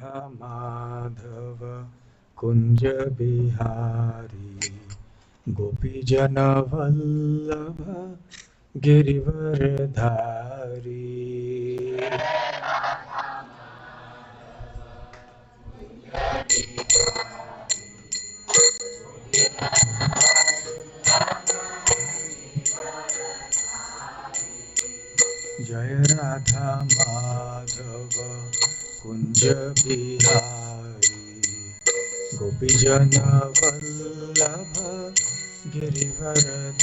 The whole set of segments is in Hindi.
माधव कुंज बिहारी गोपीजन वल्लभ गिरिवरधारी। जय राधा माधव कुंज बिहारी गोपीजन वल्लभ गिरिवरधारी।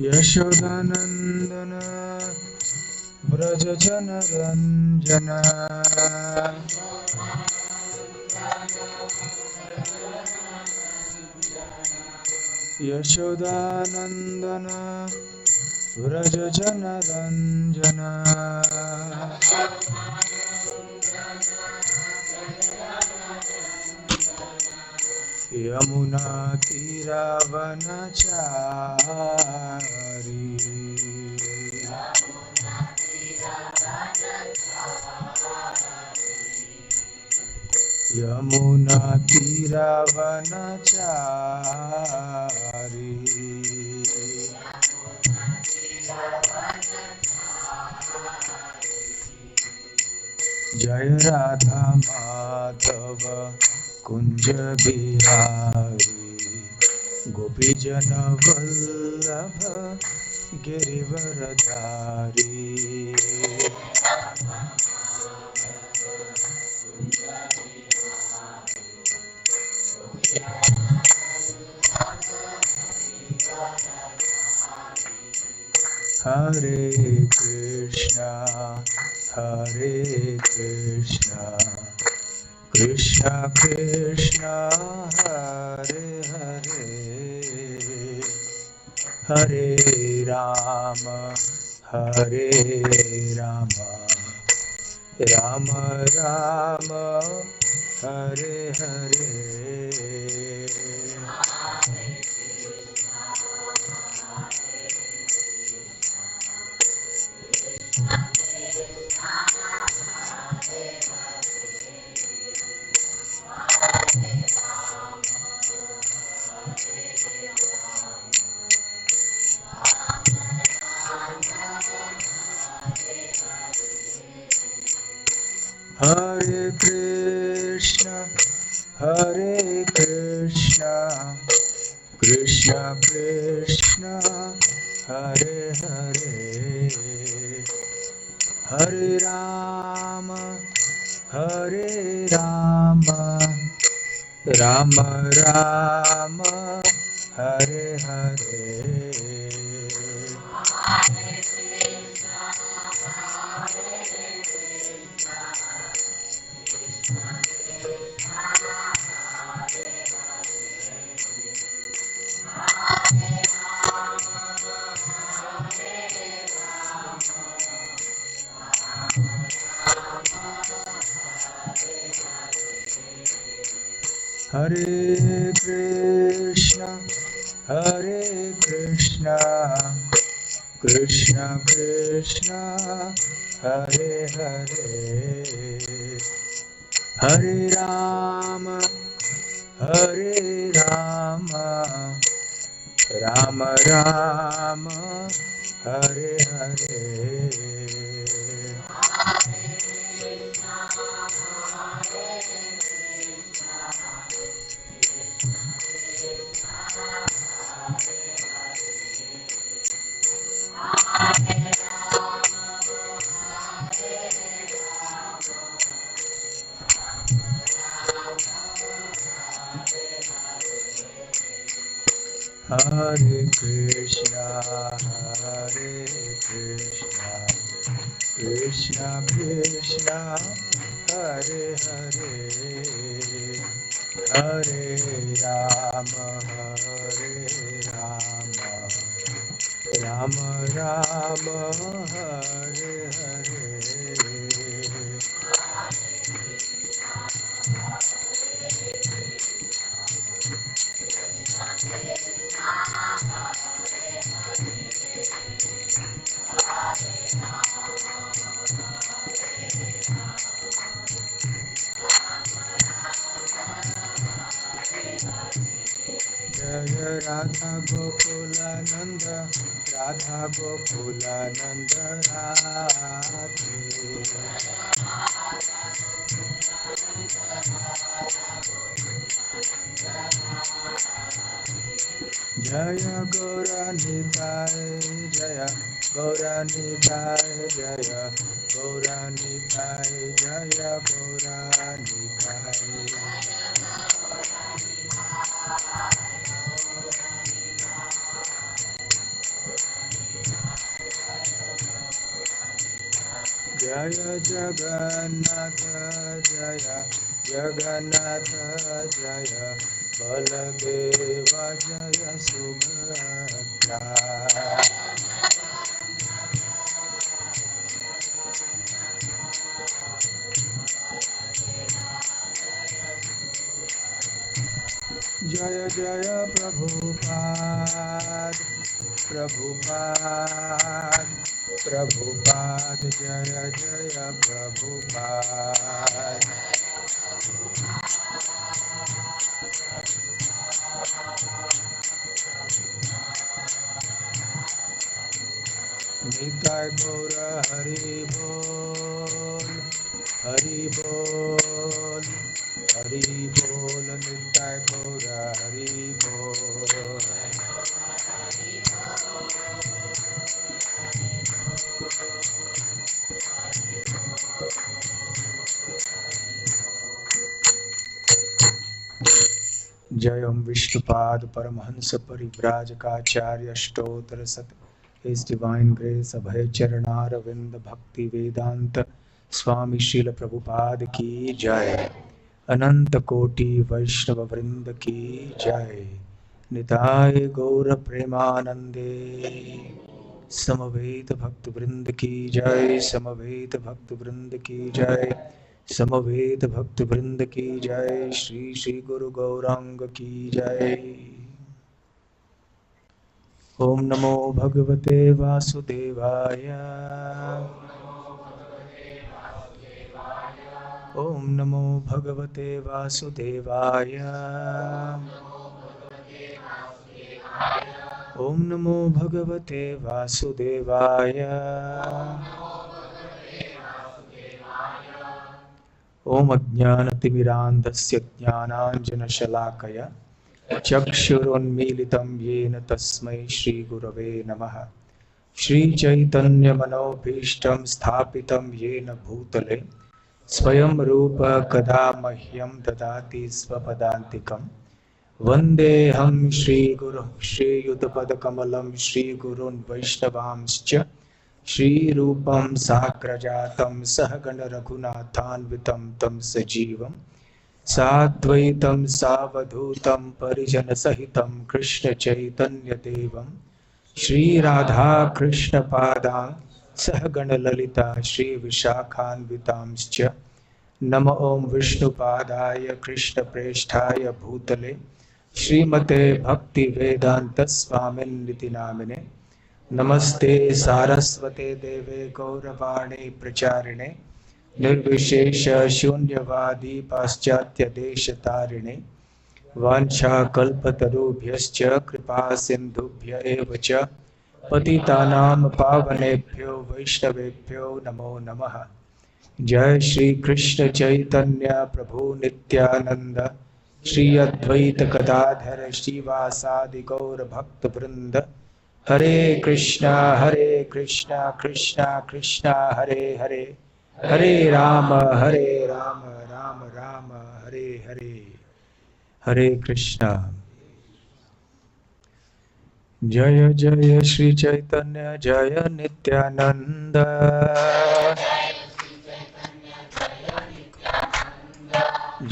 यशोदानंदन व्रज जन रंजन यशोदानंदन व्रज जन रंजन यमुना तीरावनचारी। यमुना तीरावनचारी। जय राधा माधव कुंज बिहारी गोपीजन वल्लभ गिरिवरधारी। हरे कृष्णा कृष्णा कृष्णा हरे हरे हरे राम राम राम हरे हरे। हरे कृष्णा कृष्णा कृष्णा हरे हरे हरे राम राम राम हरे हरे। हरे Krishna Krishna Krishna Hare Hare Hare Ram Ram Ram Hare Hare. Hare Krishna, Krishna Krishna, Hare Hare, Hare Rama, Rama Rama, Hare Hare. जय राधा गोकुलानंद राधा गोकुलानंद राधे। जय गौरानिताय जय गौरानिताय जय गौरानिताय जय गौरानिताय। जय जगन्नाथ जय जगन्नाथ जय बलदेव जय सुभद्रा। जय जय प्रभुपाद प्रभुपाद प्रभुपाद जय जय प्रभुपाद। निताय गौर हरि बोल हरि बोल हरि बोल निताय गौर हरि बोल। जय ओम विष्णुपाद परमहंस परिव्राजकाचार्य स्तोत्र सत His Divine Grace अभय चरणारविंद भक्ति वेदांत स्वामी श्रील प्रभुपाद की जय। अनंत कोटि वैष्णव वृंद की जय। निताय गौर प्रेमानंदे समवेत भक्त वृंद की जय समवेत भक्त वृंद की जय समवेत भक्त वृंद की जय। श्री श्री गुरु गौरांग की जय। ओम नमो भगवते वासुदेवाय ओम नमो भगवते वासुदेवाय ओम नमो भगवते वासुदेवाय ओम अज्ञानतिमिरान्धस्य ज्ञानाञ्जनशलाकया चक्षुरुन्मीलितं येन तस्मै श्रीगुरवे नमः। श्रीचैतन्यमनोभीष्टं स्थापितं येन भूतले स्वयं रूप कदा मह्यं ददाति स्वपदान्तिकं। वन्देऽहं श्रीगुरुं श्रीयुतपदकमलं श्रीगुरून् वैष्णवांश्च श्रीरूपं साग्रजातं सहगण रघुनाथान्वितं तं सजीवं साद्वैतं सावधूतं परिजनसहितं कृष्ण चैतन्यदेवं श्रीराधा कृष्णपादां सहगण ललिता श्रीविशाखान्वितांश्च। नमो ओं विष्णुपादाय कृष्णप्रेष्ठाय भूतले श्रीमते भक्तिवेदांत स्वामिन्निति नामिने। नमस्ते सारस्वते देवे गौरवाणी प्रचारिणे निर्विशेष शून्यवादी पाश्चात्य देशतारिणे। वाञ्छाकल्पतरुभ्यश्च कृपा सिन्धुभ्य एव च पतितानां पावनेभ्यो वैष्णवेभ्यो नमो नमः। जय श्री कृष्ण चैतन्य प्रभु नित्यानंद श्री अद्वैत गदाधर श्रीवासादि गौर भक्त वृंद। हरे कृष्णा कृष्णा कृष्णा हरे हरे हरे राम राम राम हरे हरे। हरे कृष्णा। जय जय श्री चैतन्य जय नित्यानंद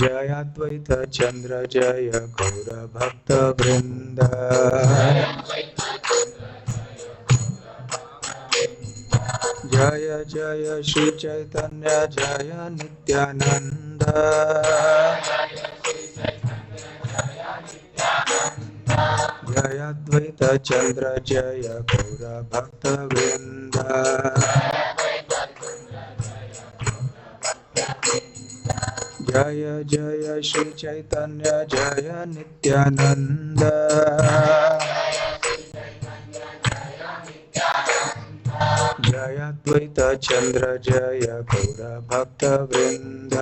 जय अद्वैत चंद्र जय गौर भक्त वृंद। जय जय श्री चैतन्य जय नित्यानंद जय अद्वैत चंद्र जय गौर भक्त वृंद। जय जय श्री चैतन्य जय नित्यानंद। जय अद्वैत चंद्र जय गौर भक्त वृंद।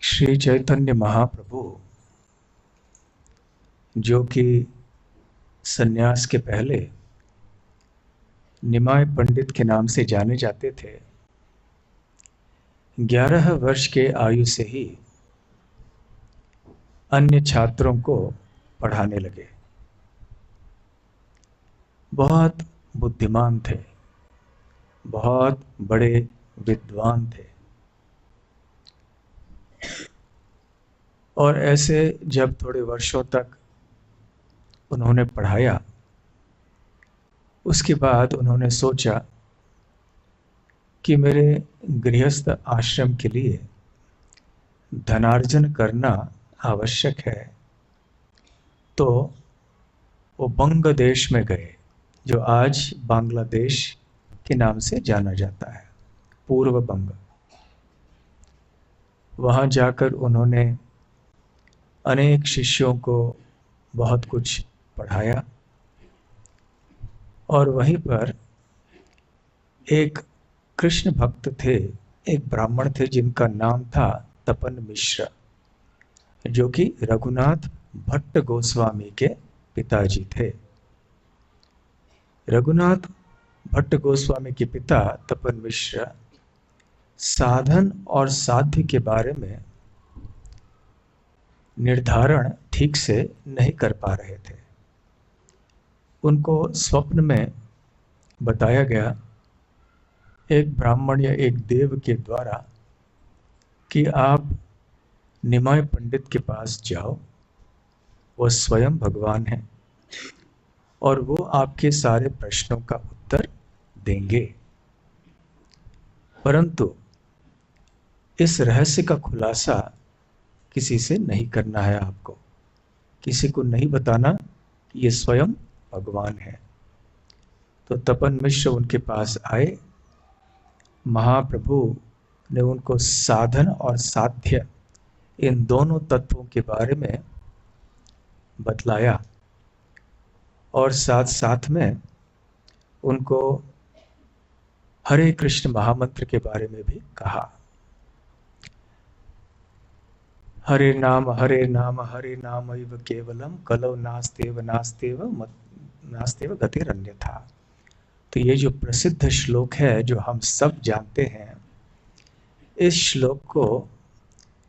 श्री चैतन्य महाप्रभु जो कि सन्यास के पहले निमाय पंडित के नाम से जाने जाते थे, 11 वर्ष के आयु से ही अन्य छात्रों को पढ़ाने लगे। बहुत बुद्धिमान थे, बहुत बड़े विद्वान थे। और ऐसे जब थोड़े वर्षों तक उन्होंने पढ़ाया, उसके बाद उन्होंने सोचा कि मेरे गृहस्थ आश्रम के लिए धनार्जन करना आवश्यक है। तो वो बंग देश में गए, जो आज बांग्लादेश के नाम से जाना जाता है, पूर्व बंग। वहाँ जाकर उन्होंने अनेक शिष्यों को बहुत कुछ पढ़ाया। और वहीं पर एक कृष्ण भक्त थे, एक ब्राह्मण थे जिनका नाम था तपन मिश्र, जो कि रघुनाथ भट्ट गोस्वामी के पिताजी थे। रघुनाथ भट्ट गोस्वामी के पिता तपन मिश्र साधन और साध्य के बारे में निर्धारण ठीक से नहीं कर पा रहे थे। उनको स्वप्न में बताया गया एक ब्राह्मण या एक देव के द्वारा कि आप निमाय पंडित के पास जाओ, वो स्वयं भगवान है और वो आपके सारे प्रश्नों का उत्तर देंगे। परंतु इस रहस्य का खुलासा किसी से नहीं करना है आपको, किसी को नहीं बताना कि ये स्वयं भगवान है। तो तपन मिश्र उनके पास आए। महाप्रभु ने उनको साधन और साध्य इन दोनों तत्वों के बारे में बतलाया और साथ साथ में उनको हरे कृष्ण महामंत्र के बारे में भी कहा। हरे नाम हरे नाम एव केवलम कलौ नास्तेव गतिरन्यथा। तो ये जो प्रसिद्ध श्लोक है, जो हम सब जानते हैं, इस श्लोक को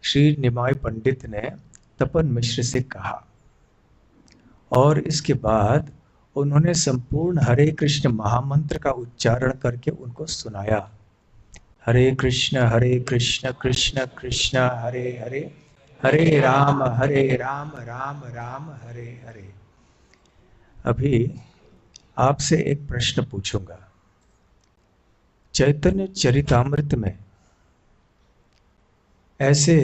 श्री निमाय पंडित ने तपन मिश्र से कहा और इसके बाद उन्होंने संपूर्ण हरे कृष्ण महामंत्र का उच्चारण करके उनको सुनाया। हरे कृष्ण कृष्ण कृष्ण हरे हरे, हरे राम राम राम हरे हरे। अभी आपसे एक प्रश्न पूछूंगा। चैतन्य चरितामृत में ऐसे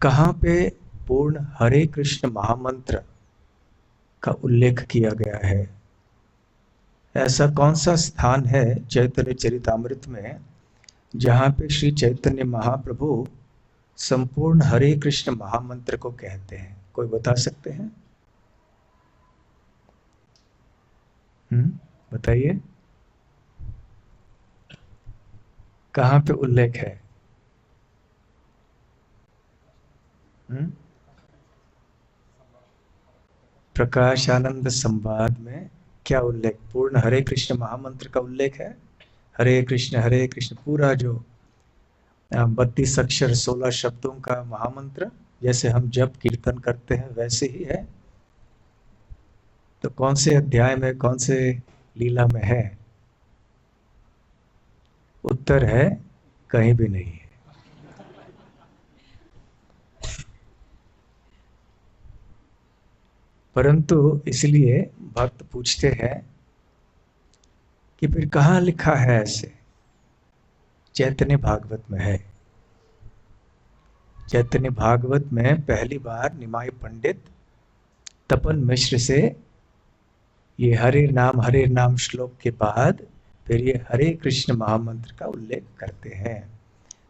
कहाँ पे पूर्ण हरे कृष्ण महामंत्र का उल्लेख किया गया है? ऐसा कौन सा स्थान है चैतन्य चरितामृत में जहाँ पे श्री चैतन्य महाप्रभु संपूर्ण हरे कृष्ण महामंत्र को कहते हैं? कोई बता सकते हैं? बताइए, कहाँ पे उल्लेख है? प्रकाशानंद संवाद में क्या उल्लेख? पूर्ण हरे कृष्ण महामंत्र का उल्लेख है। हरे कृष्ण पूरा जो 32 अक्षर 16 शब्दों का महामंत्र, जैसे हम जप कीर्तन करते हैं वैसे ही है। तो कौन से अध्याय में, कौन से लीला में है? उत्तर है कहीं भी नहीं है। परंतु इसलिए भक्त पूछते हैं कि फिर कहाँ लिखा है ऐसे? चैतन्य भागवत में है। चैतन्य भागवत में पहली बार निमाय पंडित तपन मिश्र से ये हरे नाम श्लोक के बाद फिर ये हरे कृष्ण महामंत्र का उल्लेख करते हैं।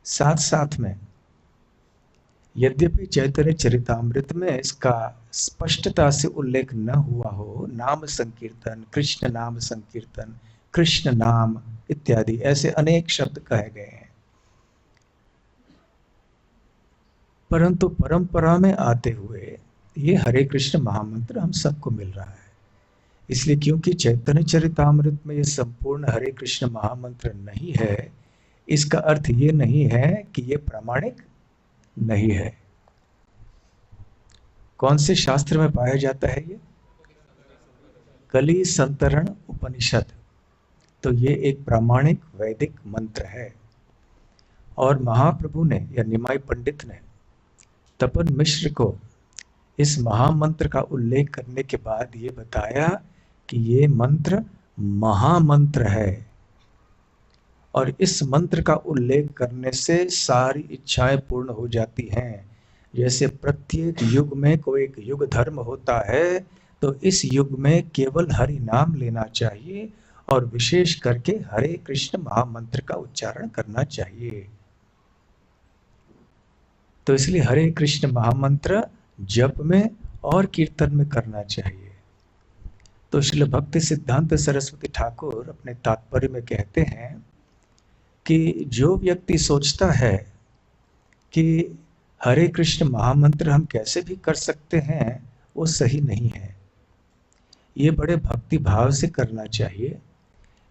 साथ साथ में यद्यपि चैतन्य चरितामृत में इसका स्पष्टता से उल्लेख न हुआ हो, नाम संकीर्तन, कृष्ण नाम संकीर्तन, कृष्ण नाम इत्यादि ऐसे अनेक शब्द कहे गए हैं, परंतु परंपरा में आते हुए ये हरे कृष्ण महामंत्र हम सबको मिल रहा है। इसलिए क्योंकि चैतन्य चरितामृत में ये संपूर्ण हरे कृष्ण महामंत्र नहीं है, इसका अर्थ ये नहीं है कि ये प्रामाणिक नहीं है। कौन से शास्त्र में पाया जाता है ये? कली संतरण उपनिषद। तो ये एक प्रामाणिक वैदिक मंत्र है। और महाप्रभु ने या निमाई पंडित ने तपन मिश्र को इस महामंत्र का उल्लेख करने के बाद ये बताया कि ये मंत्र महामंत्र है और इस मंत्र का उल्लेख करने से सारी इच्छाएं पूर्ण हो जाती हैं। जैसे प्रत्येक युग में कोई एक युग धर्म होता है, तो इस युग में केवल हरि नाम लेना चाहिए और विशेष करके हरे कृष्ण महामंत्र का उच्चारण करना चाहिए। तो इसलिए हरे कृष्ण महामंत्र जप में और कीर्तन में करना चाहिए। तो श्रील भक्ति सिद्धांत सरस्वती ठाकुर अपने तात्पर्य में कहते हैं कि जो व्यक्ति सोचता है कि हरे कृष्ण महामंत्र हम कैसे भी कर सकते हैं, वो सही नहीं है। ये बड़े भक्ति भाव से करना चाहिए।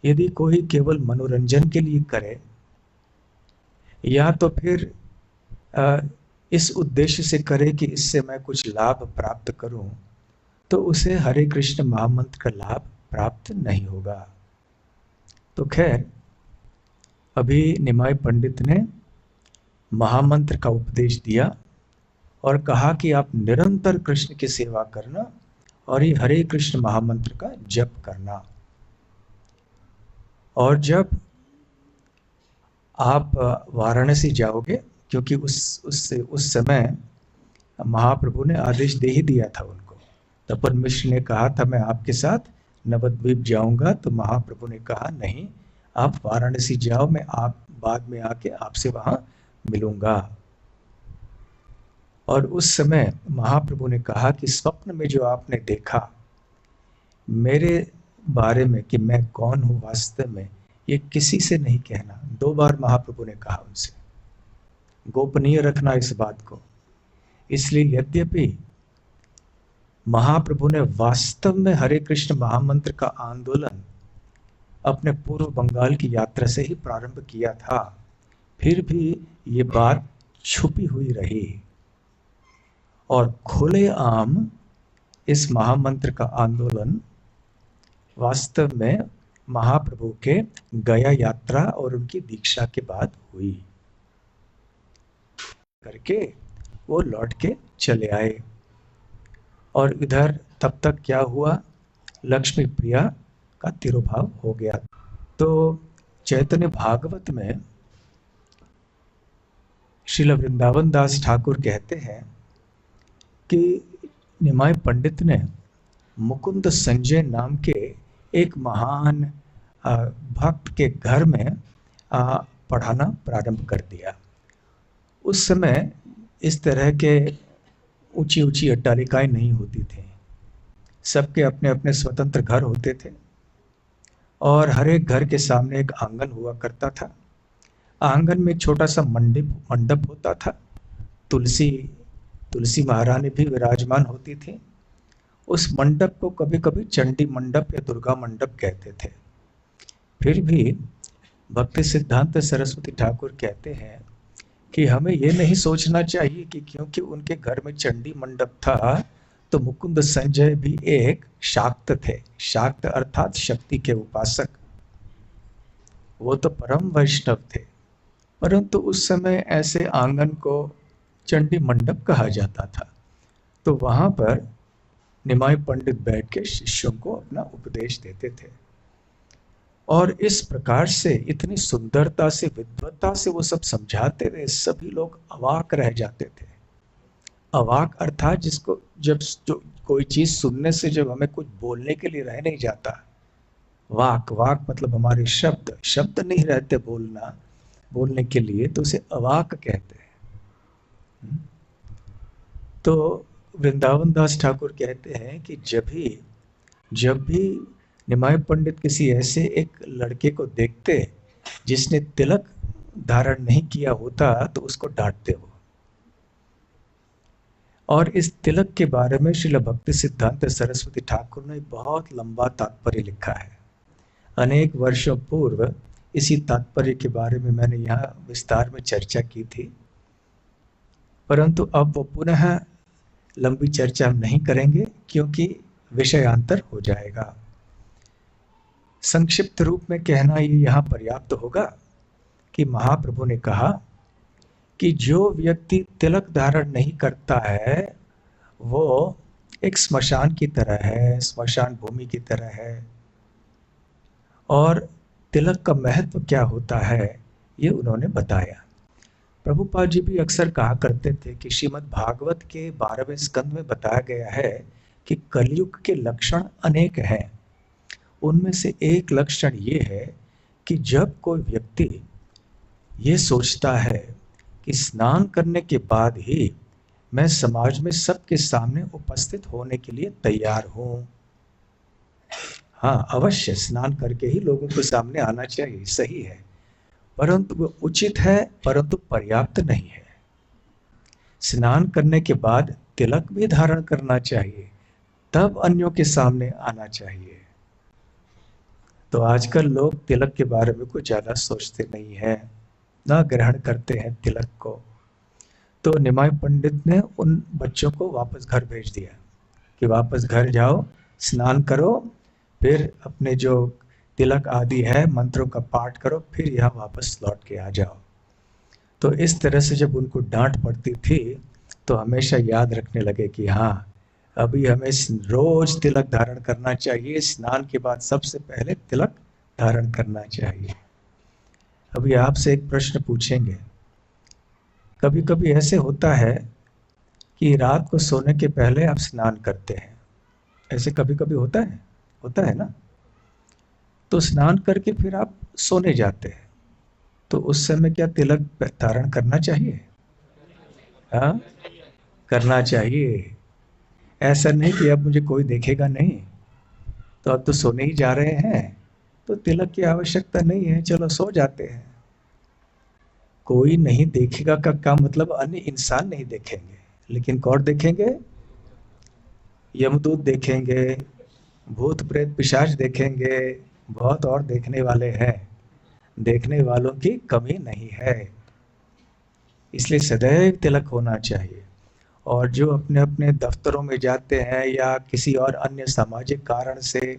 यदि कोई केवल मनोरंजन के लिए करे या तो फिर इस उद्देश्य से करे कि इससे मैं कुछ लाभ प्राप्त करूं, तो उसे हरे कृष्ण महामंत्र का लाभ प्राप्त नहीं होगा। तो खैर, अभी निमाई पंडित ने महामंत्र का उपदेश दिया और कहा कि आप निरंतर कृष्ण की सेवा करना और ये हरे कृष्ण महामंत्र का जप करना। और जब आप वाराणसी जाओगे, क्योंकि उस समय महाप्रभु ने आदेश दे ही दिया था उनको। तपन मिश्र ने कहा था मैं आपके साथ नवद्वीप जाऊंगा, तो महाप्रभु ने कहा नहीं, आप वाराणसी जाओ, मैं आप बाद में आके आपसे वहां मिलूंगा। और उस समय महाप्रभु ने कहा कि स्वप्न में जो आपने देखा मेरे बारे में कि मैं कौन हूं वास्तव में, ये किसी से नहीं कहना। 2 बार महाप्रभु ने कहा उनसे, गोपनीय रखना इस बात को। इसलिए यद्यपि महाप्रभु ने वास्तव में हरे कृष्ण महामंत्र का आंदोलन अपने पूर्व बंगाल की यात्रा से ही प्रारंभ किया था, फिर भी ये बात छुपी हुई रही और खुलेआम इस महामंत्र का आंदोलन वास्तव में महाप्रभु के गया यात्रा और उनकी दीक्षा के बाद हुई करके वो लौट के चले आए। और इधर तब तक क्या हुआ, लक्ष्मी प्रिया का तिरोभाव हो गया। तो चैतन्य भागवत में श्रील वृंदावन दास ठाकुर कहते हैं कि निमाई पंडित ने मुकुंद संजय नाम के एक महान भक्त के घर में पढ़ाना प्रारंभ कर दिया। उस समय इस तरह के ऊंची ऊंची अट्टालिकाएं नहीं होती थी, सबके अपने अपने स्वतंत्र घर होते थे और हर एक घर के सामने एक आंगन हुआ करता था। आंगन में एक छोटा सा मंडप होता था, तुलसी महारानी भी विराजमान होती थी। उस मंडप को कभी कभी चंडी मंडप या दुर्गा मंडप कहते थे। फिर भी भक्ति सिद्धांत सरस्वती ठाकुर कहते हैं कि हमें यह नहीं सोचना चाहिए कि क्योंकि उनके घर में चंडी मंडप था तो मुकुंद संजय भी एक शाक्त थे। शाक्त अर्थात शक्ति के उपासक, वो तो परम वैष्णव थे, परंतु उस समय ऐसे आंगन को चंडी मंडप कहा जाता था। तो वहां पर निमाई पंडित बैठ के शिष्यों को अपना उपदेश देते थे और इस प्रकार से इतनी सुंदरता से, विद्वत्ता से वो सब समझाते थे, सभी लोग अवाक रह जाते थे। अवाक अर्थात जिसको जब जो कोई चीज सुनने से जब हमें कुछ बोलने के लिए रह नहीं जाता, वाक वाक मतलब हमारे शब्द शब्द नहीं रहते बोलने के लिए, तो उसे अवाक कहते हैं। तो वृंदावन दास ठाकुर कहते हैं कि जब भी निमाय पंडित किसी ऐसे एक लड़के को देखते जिसने तिलक धारण नहीं किया होता तो उसको डांटते हो। और इस तिलक के बारे में श्रील भक्ति सिद्धांत सरस्वती ठाकुर ने बहुत लंबा तात्पर्य लिखा है। अनेक वर्षों पूर्व इसी तात्पर्य के बारे में मैंने यहाँ विस्तार में चर्चा की थी, परंतु अब वो पुनः लंबी चर्चा हम नहीं करेंगे क्योंकि विषयांतर हो जाएगा। संक्षिप्त रूप में कहना ये यहाँ पर्याप्त होगा कि महाप्रभु ने कहा कि जो व्यक्ति तिलक धारण नहीं करता है वो एक श्मशान की तरह है, श्मशान भूमि की तरह है। और तिलक का महत्व क्या होता है ये उन्होंने बताया। प्रभुपाद जी भी अक्सर कहा करते थे कि श्रीमद् भागवत के 12वें स्कंद में बताया गया है कि कलयुग के लक्षण अनेक हैं। उनमें से एक लक्षण ये है कि जब कोई व्यक्ति ये सोचता है कि स्नान करने के बाद ही मैं समाज में सबके सामने उपस्थित होने के लिए तैयार हूं। हाँ, अवश्य स्नान करके ही लोगों के सामने आना चाहिए, सही है, परंतु वो उचित है परंतु पर्याप्त नहीं है। स्नान करने के बाद तिलक भी धारण करना चाहिए, तब अन्यों के सामने आना चाहिए। तो आजकल लोग तिलक के बारे में कुछ ज्यादा सोचते नहीं है, ना ग्रहण करते हैं तिलक को। तो निमाय पंडित ने उन बच्चों को वापस घर भेज दिया कि वापस घर जाओ, स्नान करो, फिर अपने जो तिलक आदि है मंत्रों का पाठ करो, फिर यहाँ वापस लौट के आ जाओ। तो इस तरह से जब उनको डांट पड़ती थी तो हमेशा याद रखने लगे कि हाँ, अभी हमें रोज तिलक धारण करना चाहिए, स्नान के बाद सबसे पहले तिलक धारण करना चाहिए। अभी आपसे एक प्रश्न पूछेंगे। कभी कभी ऐसे होता है कि रात को सोने के पहले आप स्नान करते हैं, ऐसे कभी कभी होता है ना। तो स्नान करके फिर आप सोने जाते हैं, तो उस समय क्या तिलक धारण करना चाहिए? हाँ, करना चाहिए। ऐसा नहीं कि अब मुझे कोई देखेगा नहीं, तो अब तो सोने ही जा रहे हैं तो तिलक की आवश्यकता नहीं है, चलो सो जाते हैं। कोई नहीं देखेगा का मतलब अन्य इंसान नहीं देखेंगे, लेकिन कौन देखेंगे? यमदूत देखेंगे, भूत प्रेत पिशाच देखेंगे, बहुत और देखने वाले हैं। देखने वालों की कमी नहीं है, इसलिए सदैव तिलक होना चाहिए। और जो अपने अपने दफ्तरों में जाते हैं या किसी और अन्य सामाजिक कारण से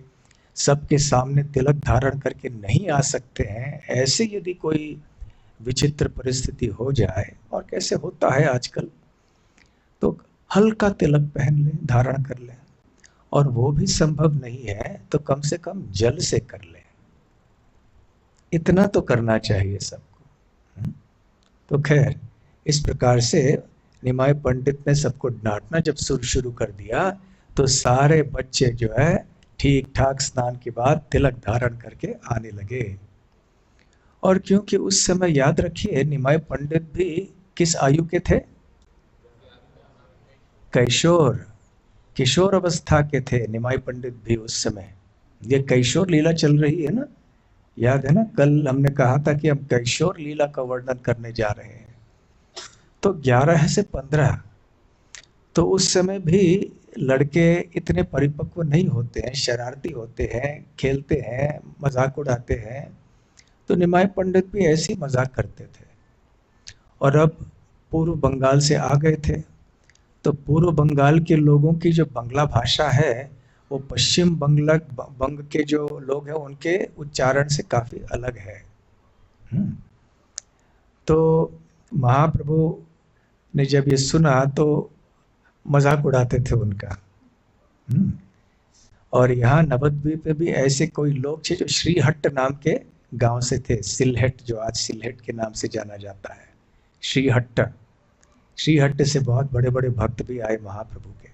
सबके सामने तिलक धारण करके नहीं आ सकते हैं, ऐसे यदि कोई विचित्र परिस्थिति हो जाए, और कैसे होता है आजकल, तो हल्का तिलक पहन लें, धारण कर लें। और वो भी संभव नहीं है तो कम से कम जल से कर लें। इतना तो करना चाहिए सबको। तो खैर, इस प्रकार से निमाय पंडित ने सबको डांटना जब शुरू कर दिया तो सारे बच्चे जो है ठीक ठाक स्नान के बाद तिलक धारण करके आने लगे। और क्योंकि उस समय याद रखिए निमाय पंडित भी किस आयु के थे? किशोर अवस्था के थे निमाय पंडित भी उस समय। ये कैशोर लीला चल रही है ना, याद है ना, कल हमने कहा था कि हम कैशोर लीला का वर्णन करने जा रहे हैं। तो 11 से 15, तो उस समय भी लड़के इतने परिपक्व नहीं होते हैं, शरारती होते हैं, खेलते हैं, मजाक उड़ाते हैं। तो निमाय पंडित भी ऐसे ही मजाक करते थे। और अब पूर्व बंगाल से आ गए थे, तो पूर्व बंगाल के लोगों की जो बंगला भाषा है वो पश्चिम बंग के जो लोग हैं उनके उच्चारण से काफी अलग है। तो महाप्रभु ने जब ये सुना तो मजाक उड़ाते थे उनका। और यहाँ नवद्वीप में भी ऐसे कोई लोग थे जो श्रीहट्ट नाम के गांव से थे, सिलहट, जो आज सिलहट के नाम से जाना जाता है, श्रीहट्ट। श्रीहट्ट से बहुत बड़े बड़े भक्त भी आए महाप्रभु के।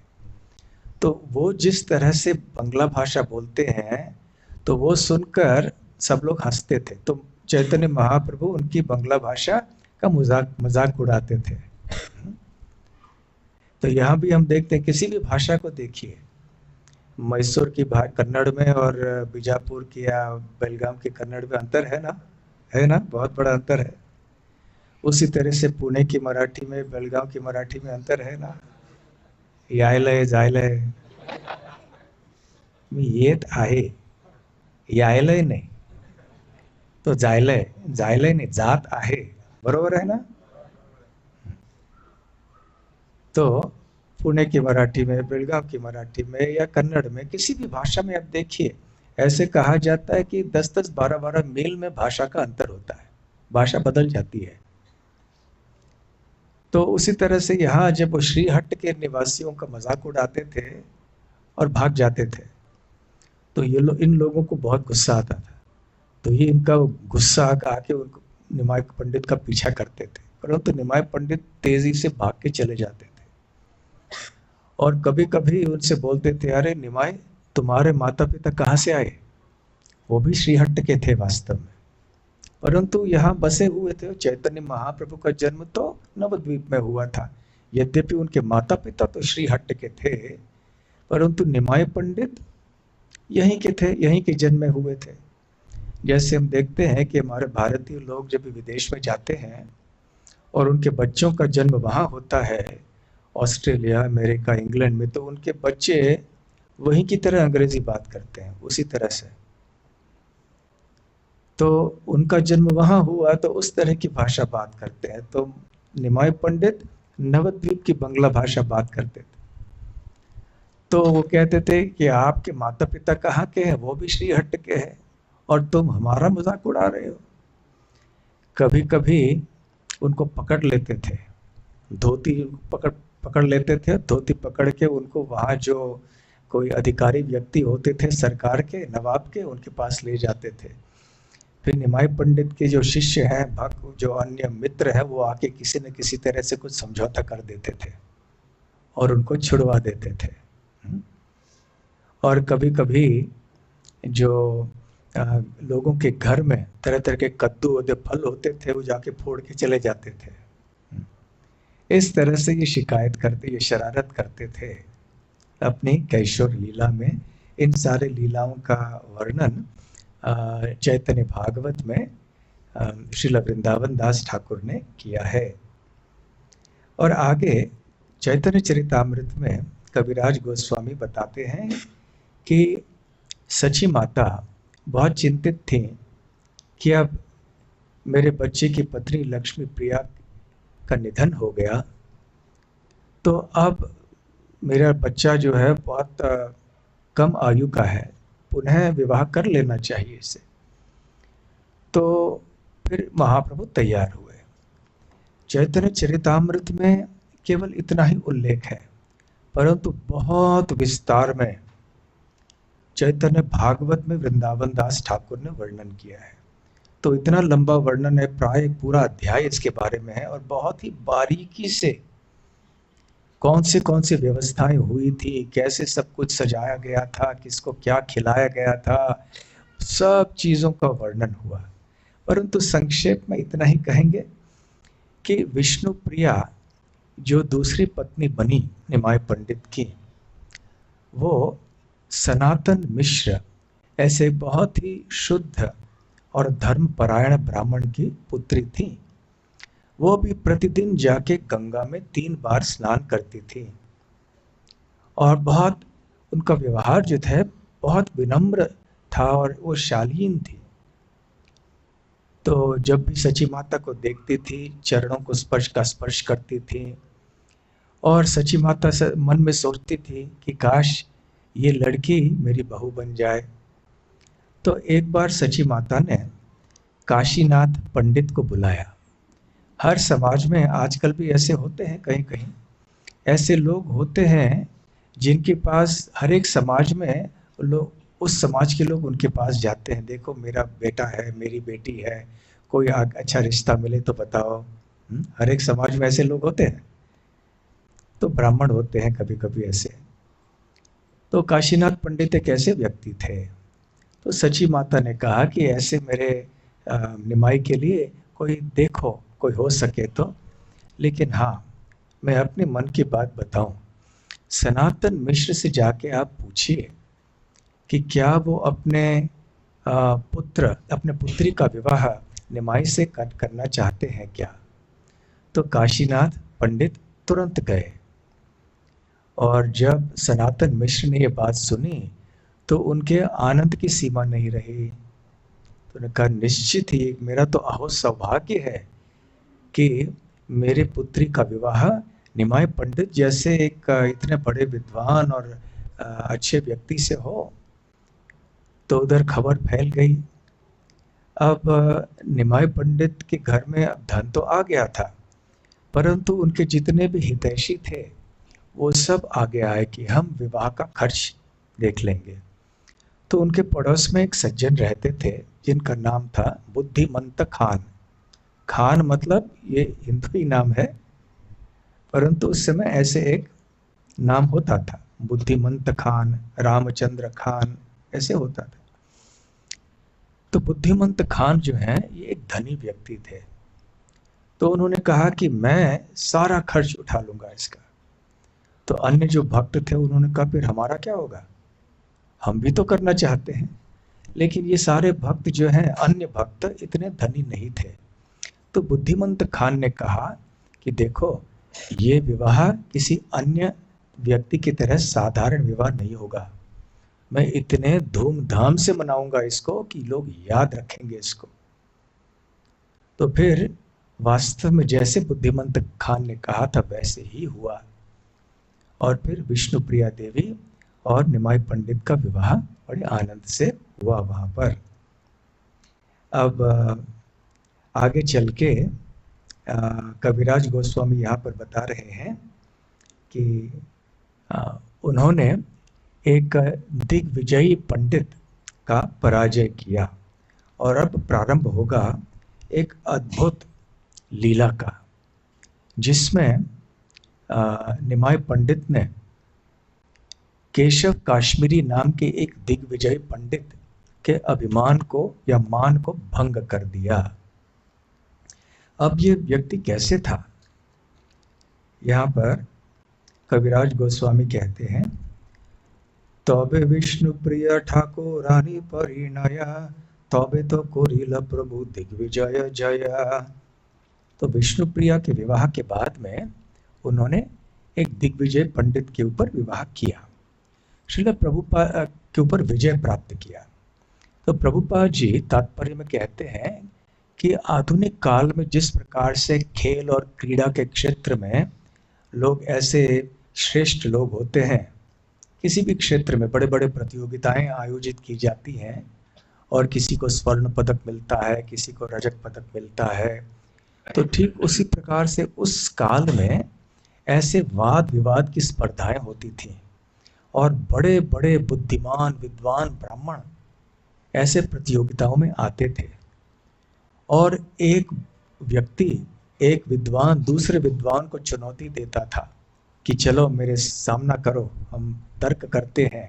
तो वो जिस तरह से बंगला भाषा बोलते हैं तो वो सुनकर सब लोग हंसते थे। तो चैतन्य महाप्रभु उनकी बंगला भाषा का मजाक मजाक उड़ाते थे। तो यहाँ भी हम देखते हैं, किसी भी भाषा को देखिए, मैसूर की कन्नड़ में और बीजापुर की या बेलगाम की कन्नड़ में अंतर है ना, है ना, बहुत बड़ा अंतर है। उसी तरह से पुणे की मराठी में बेलगाम की मराठी में अंतर है ना। यायलय जायलय मी येत आहे, यायलय नाही, तो जायलय, जायलय नाही, जात आहे, बरोबर है ना। तो पुणे की मराठी में, बेलगाम की मराठी में या कन्नड़ में, किसी भी भाषा में आप देखिए, ऐसे कहा जाता है कि 10-10, 12-12 मील में भाषा का अंतर होता है, भाषा बदल जाती है। तो उसी तरह से यहाँ जब वो श्रीहट्ट के निवासियों का मजाक उड़ाते थे और भाग जाते थे, तो ये इन लोगों को बहुत गुस्सा आता था। तो ये इनका गुस्सा आके उनको निमाय पंडित का पीछा करते थे, परंतु निमाय पंडित तेजी से भाग के चले जाते थे। और कभी कभी उनसे बोलते थे, अरे निमाय, तुम्हारे माता पिता कहाँ से आए? वो भी श्रीहट्ट के थे वास्तव में, परंतु यहाँ बसे हुए थे। चैतन्य महाप्रभु का जन्म तो नवद्वीप में हुआ था, यद्यपि उनके माता पिता तो श्रीहट्ट के थे, परंतु निमाय पंडित यहीं के थे, यहीं के जन्मे हुए थे। जैसे हम देखते हैं कि हमारे भारतीय लोग जब विदेश में जाते हैं और उनके बच्चों का जन्म वहाँ होता है, ऑस्ट्रेलिया, अमेरिका, इंग्लैंड में, तो उनके बच्चे वहीं की तरह अंग्रेजी बात करते हैं, उसी तरह से। तो उनका जन्म वहाँ हुआ तो उस तरह की भाषा बात करते हैं। तो निमाय पंडित नवद्वीप की बंगला भाषा बात करते थे। तो वो कहते थे कि आपके माता पिता कहाँ के हैं? वो भी श्रीहट्ट के हैं और तुम हमारा मजाक उड़ा रहे हो। कभी कभी उनको पकड़ लेते थे, धोती पकड़ लेते थे, धोती पकड़ के उनको वहाँ जो कोई अधिकारी व्यक्ति होते थे सरकार के, नवाब के, उनके पास ले जाते थे। फिर निमाय पंडित के जो शिष्य हैं, भक्त, जो अन्य मित्र हैं, वो आके किसी न किसी तरह से कुछ समझौता कर देते थे और उनको छुड़वा देते थे। और कभी कभी जो लोगों के घर में तरह तरह के कद्दू और फल होते थे, वो जाके फोड़ के चले जाते थे। इस तरह से ये शिकायत करते, ये शरारत करते थे अपनी कैशोर लीला में। इन सारे लीलाओं का वर्णन चैतन्य भागवत में श्रील वृंदावन दास ठाकुर ने किया है। और आगे चैतन्य चरितामृत में कविराज गोस्वामी बताते हैं कि सची माता बहुत चिंतित थी कि अब मेरे बच्चे की पत्नी लक्ष्मी प्रिया का निधन हो गया, तो अब मेरा बच्चा जो है बहुत कम आयु का है, पुनः विवाह कर लेना चाहिए इसे। तो फिर महाप्रभु तैयार हुए। चैतन्य चरितामृत में केवल इतना ही उल्लेख है, परंतु बहुत विस्तार में चैतन्य भागवत में वृंदावन दास ठाकुर ने वर्णन किया है। तो इतना लंबा वर्णन है, प्राय पूरा अध्याय इसके बारे में है, और बहुत ही बारीकी से कौन से व्यवस्थाएं हुई थी, कैसे सब कुछ सजाया गया था, किसको क्या खिलाया गया था, सब चीजों का वर्णन हुआ। परंतु संक्षेप में इतना ही कहेंगे कि विष्णु प्रिया जो दूसरी पत्नी बनी निमाय पंडित की, वो सनातन मिश्र ऐसे बहुत ही शुद्ध और धर्मपरायण ब्राह्मण की पुत्री थी। वो भी प्रतिदिन जाके गंगा में 3 बार स्नान करती थी और बहुत उनका व्यवहार जो था बहुत विनम्र था और वो शालीन थी। तो जब भी सची माता को देखती थी, चरणों को स्पर्श करती थी और सची माता से मन में सोचती थी कि काश ये लड़की मेरी बहू बन जाए। तो एक बार सची माता ने काशीनाथ पंडित को बुलाया। हर समाज में आजकल भी ऐसे होते हैं, कहीं कहीं ऐसे लोग होते हैं जिनके पास हर एक समाज में लोग, उस समाज के लोग उनके पास जाते हैं, देखो मेरा बेटा है, मेरी बेटी है, कोई अच्छा रिश्ता मिले तो बताओ। हर एक समाज में ऐसे लोग होते हैं। तो ब्राह्मण होते हैं कभी कभी ऐसे। तो काशीनाथ पंडित एक ऐसे व्यक्ति थे। तो सची माता ने कहा कि ऐसे मेरे निमाई के लिए कोई देखो, कोई हो सके तो। लेकिन हाँ, मैं अपने मन की बात बताऊं, सनातन मिश्र से जाके आप पूछिए कि क्या वो अपने अपने पुत्री का विवाह निमाई से करना चाहते हैं क्या। तो काशीनाथ पंडित तुरंत गए, और जब सनातन मिश्र ने ये बात सुनी तो उनके आनंद की सीमा नहीं रही। तो उन्होंने कहा, निश्चित ही मेरा तो अहो सौभाग्य है कि मेरे पुत्री का विवाह निमाय पंडित जैसे एक इतने बड़े विद्वान और अच्छे व्यक्ति से हो। तो उधर खबर फैल गई। अब निमाय पंडित के घर में अब धन तो आ गया था, परंतु उनके जितने भी हितैषी थे वो सब आगे आए कि हम विवाह का खर्च देख लेंगे। तो उनके पड़ोस में एक सज्जन रहते थे जिनका नाम था बुद्धिमंत खान। खान मतलब ये हिंदू ही नाम है, परंतु उस समय ऐसे एक नाम होता था, बुद्धिमंत खान, रामचंद्र खान, ऐसे होता था। तो बुद्धिमंत खान जो है ये एक धनी व्यक्ति थे। तो उन्होंने कहा कि मैं सारा खर्च उठा लूंगा इसका। तो अन्य जो भक्त थे उन्होंने कहा, फिर हमारा क्या होगा, हम भी तो करना चाहते हैं। लेकिन ये सारे भक्त जो हैं, अन्य भक्त इतने धनी नहीं थे। तो बुद्धिमंत खान ने कहा कि देखो, ये विवाह किसी अन्य व्यक्ति की तरह साधारण विवाह नहीं होगा। मैं इतने धूमधाम से मनाऊंगा इसको कि लोग याद रखेंगे इसको। तो फिर वास्तव में जैसे बुद्धिमंत खान ने कहा था वैसे ही हुआ, और फिर विष्णुप्रिया देवी और निमाई पंडित का विवाह बड़े आनंद से हुआ वहां पर। अब आगे चल के कविराज गोस्वामी यहाँ पर बता रहे हैं कि उन्होंने एक दिग्विजयी पंडित का पराजय किया, और अब प्रारंभ होगा एक अद्भुत लीला का, जिसमें निमाई पंडित ने केशव काश्मीरी नाम के एक दिग्विजयी पंडित के अभिमान को या मान को भंग कर दिया। अब ये व्यक्ति कैसे था, यहाँ पर कविराज गोस्वामी कहते हैं, तबे विष्णु प्रिय ठाकुरानी परिणय, तबे तो कोरिल प्रभु दिग्विजय जया। तो विष्णु प्रिया के विवाह के बाद में उन्होंने एक दिग्विजय पंडित के ऊपर विवाह किया, श्रील प्रभुपाद के ऊपर विजय प्राप्त किया। तो प्रभुपाद जी तात्पर्य में कहते हैं कि आधुनिक काल में जिस प्रकार से खेल और क्रीड़ा के क्षेत्र में लोग ऐसे श्रेष्ठ लोग होते हैं, किसी भी क्षेत्र में बड़े बड़े प्रतियोगिताएं आयोजित की जाती हैं और किसी को स्वर्ण पदक मिलता है, किसी को रजत पदक मिलता है, तो ठीक उसी प्रकार से उस काल में ऐसे वाद विवाद की स्पर्धाएं होती थीं, और बड़े बड़े बुद्धिमान विद्वान ब्राह्मण ऐसे प्रतियोगिताओं में आते थे, और एक व्यक्ति, एक विद्वान दूसरे विद्वान को चुनौती देता था कि चलो मेरे सामना करो, हम तर्क करते हैं।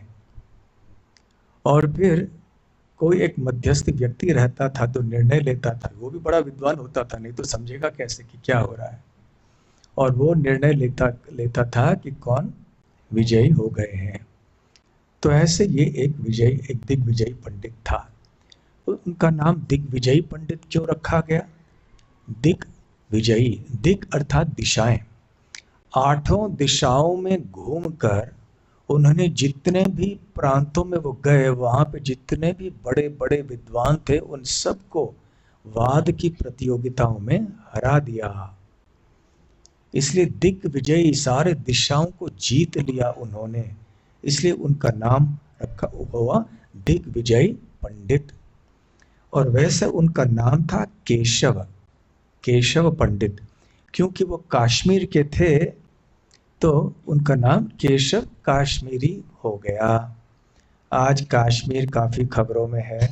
और फिर कोई एक मध्यस्थ व्यक्ति रहता था तो निर्णय लेता था, वो भी बड़ा विद्वान होता था, नहीं तो समझेगा कैसे कि क्या हो रहा है, और वो निर्णय लेता था कि कौन विजयी हो गए हैं। तो ऐसे ये एक दिग्विजयी पंडित था। तो उनका नाम दिग्विजयी पंडित क्यों रखा गया? दिग्विजयी, दिग अर्थात दिशाएं। 8 दिशाओं में घूमकर उन्होंने जितने भी प्रांतों में वो गए, वहां पे जितने भी बड़े बड़े विद्वान थे उन सबको वाद की प्रतियोगिताओं में हरा दिया। इसलिए दिग्विजयी, सारे दिशाओं को जीत लिया उन्होंने, इसलिए उनका नाम रखा हुआ दिग्विजयी पंडित। और वैसे उनका नाम था केशव, केशव पंडित, क्योंकि वो कश्मीर के थे तो उनका नाम केशव काश्मीरी हो गया। आज कश्मीर काफी खबरों में है,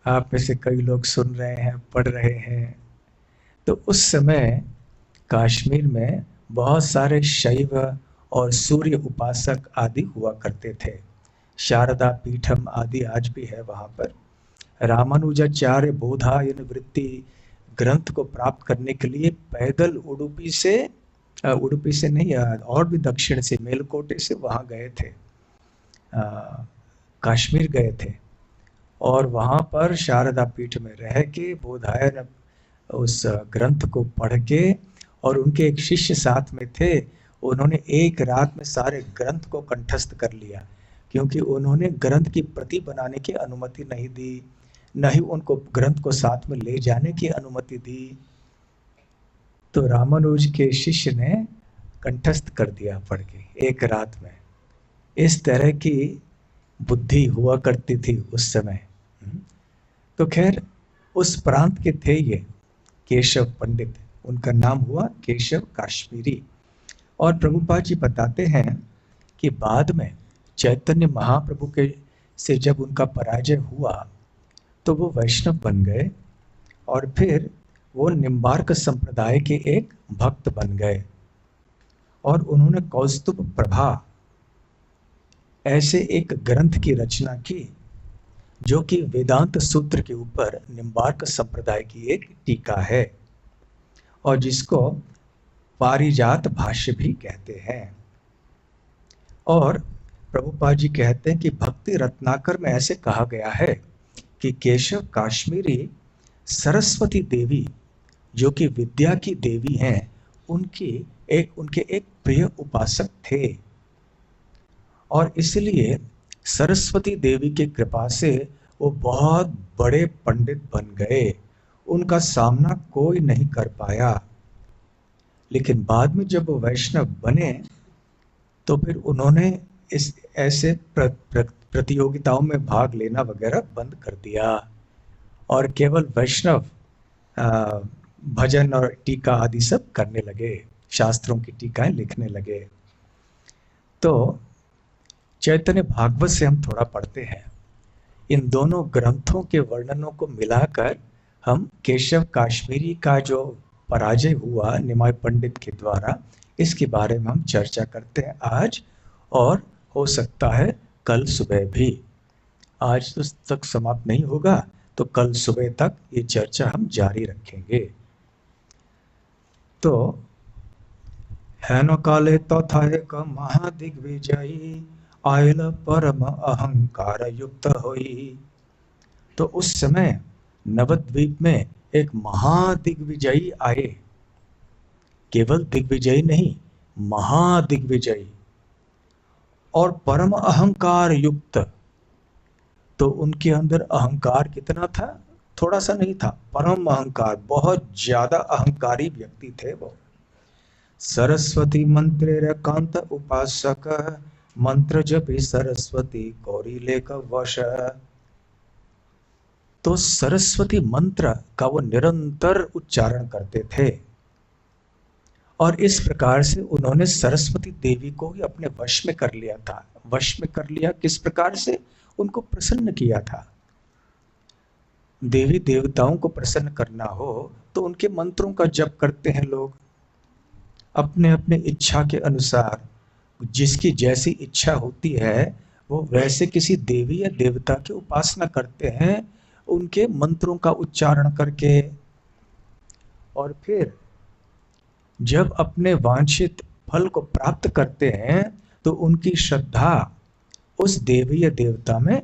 आप में से कई लोग सुन रहे हैं, पढ़ रहे हैं। तो उस समय कश्मीर में बहुत सारे शैव और सूर्य उपासक आदि हुआ करते थे। शारदा पीठम आदि आज भी है वहाँ पर। रामानुजाचार्य बोधायन वृत्ति ग्रंथ को प्राप्त करने के लिए पैदल उडुपी से नहीं, और भी दक्षिण से मेलकोटे से वहाँ गए थे, कश्मीर गए थे, और वहाँ पर शारदा पीठ में रह के बोधायन उस ग्रंथ को पढ़ के, और उनके एक शिष्य साथ में थे, उन्होंने एक रात में सारे ग्रंथ को कंठस्थ कर लिया, क्योंकि उन्होंने ग्रंथ की प्रति बनाने की अनुमति नहीं दी, न ही उनको ग्रंथ को साथ में ले जाने की अनुमति दी। तो रामानुज के शिष्य ने कंठस्थ कर दिया पढ़ के एक रात में। इस तरह की बुद्धि हुआ करती थी उस समय। तो खैर उस प्रांत के थे ये केशव पंडित, उनका नाम हुआ केशव काश्मीरी। और प्रभुपाद जी बताते हैं कि बाद में चैतन्य महाप्रभु के से जब उनका पराजय हुआ तो वो वैष्णव बन गए, और फिर वो निम्बार्क संप्रदाय के एक भक्त बन गए, और उन्होंने कौस्तुभ प्रभा ऐसे एक ग्रंथ की रचना की जो कि वेदांत सूत्र के ऊपर निम्बार्क संप्रदाय की एक टीका है, और जिसको पारिजात भाष्य भी कहते हैं। और प्रभुपाद जी कहते हैं कि भक्ति रत्नाकर में ऐसे कहा गया है कि केशव काश्मीरी सरस्वती देवी जो कि विद्या की देवी हैं, उनके एक प्रिय उपासक थे, और इसलिए सरस्वती देवी की कृपा से वो बहुत बड़े पंडित बन गए। उनका सामना कोई नहीं कर पाया। लेकिन बाद में जब वो वैष्णव बने तो फिर उन्होंने इस ऐसे प्रतियोगिताओं में भाग लेना वगैरह बंद कर दिया, और केवल वैष्णव भजन और टीका आदि सब करने लगे, शास्त्रों की टीकाएं लिखने लगे। तो चैतन्य भागवत से हम थोड़ा पढ़ते हैं। इन दोनों ग्रंथों के वर्णनों को मिलाकर हम केशव काश्मीरी का जो पराजय हुआ निमाय पंडित के द्वारा, इसके बारे में हम चर्चा करते हैं आज, और हो सकता है कल सुबह भी। आज तो तक समाप्त नहीं होगा, तो कल सुबह तक ये चर्चा हम जारी रखेंगे। तो हेन काले तथा एक महादिग्विजयी आयल परम अहंकार युक्त होई। तो उस समय नवद्वीप में एक महादिग्विजयी आए, केवल दिग्विजयी नहीं, महादिग्विजयी, और परम अहंकार युक्त। तो उनके अंदर अहंकार कितना था? थोड़ा सा नहीं था, परम अहंकार, बहुत ज्यादा अहंकारी व्यक्ति थे वो। सरस्वती मंत्र कांत उपासक मंत्र जपि सरस्वती गौरी लेख वश। तो सरस्वती मंत्र का वो निरंतर उच्चारण करते थे, और इस प्रकार से उन्होंने सरस्वती देवी को ही अपने वश में कर लिया था। वश में कर लिया किस प्रकार से? उनको प्रसन्न किया था। देवी देवताओं को प्रसन्न करना हो तो उनके मंत्रों का जप करते हैं लोग, अपने अपने इच्छा के अनुसार। जिसकी जैसी इच्छा होती है वो वैसे किसी देवी या देवता की उपासना करते हैं, उनके मंत्रों का उच्चारण करके। और फिर जब अपने वांछित फल को प्राप्त करते हैं तो उनकी श्रद्धा उस देवी या देवता में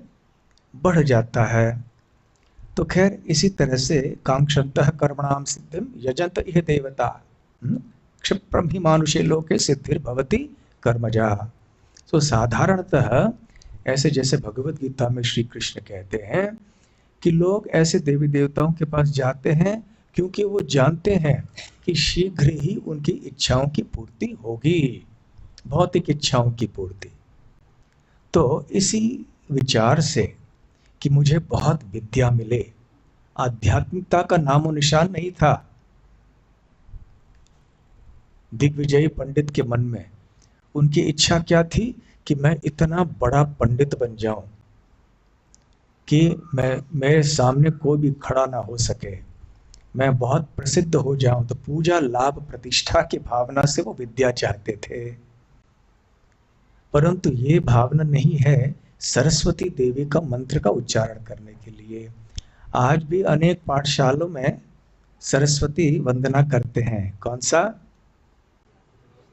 बढ़ जाता है। तो खैर इसी तरह से कांक्षन्तः कर्मणाम सिद्धिम यजन्त इह देवता क्षिप्रम ही मानुषे लोके सिद्धिर्भवति कर्मजा। तो साधारणतः ऐसे जैसे भगवत गीता में श्री कृष्ण कहते हैं कि लोग ऐसे देवी देवताओं के पास जाते हैं क्योंकि वो जानते हैं कि शीघ्र ही उनकी इच्छाओं की पूर्ति होगी, भौतिक इच्छाओं की पूर्ति। तो इसी विचार से कि मुझे बहुत विद्या मिले, आध्यात्मिकता का नामो निशान नहीं था दिग्विजयी पंडित के मन में। उनकी इच्छा क्या थी कि मैं इतना बड़ा पंडित बन जाऊं कि मेरे सामने कोई भी खड़ा ना हो सके, मैं बहुत प्रसिद्ध हो जाऊं, तो पूजा लाभ प्रतिष्ठा की भावना से वो विद्या चाहते थे। परंतु ये भावना नहीं है सरस्वती देवी का मंत्र का उच्चारण करने के लिए। आज भी अनेक पाठशालों में सरस्वती वंदना करते हैं। कौन सा?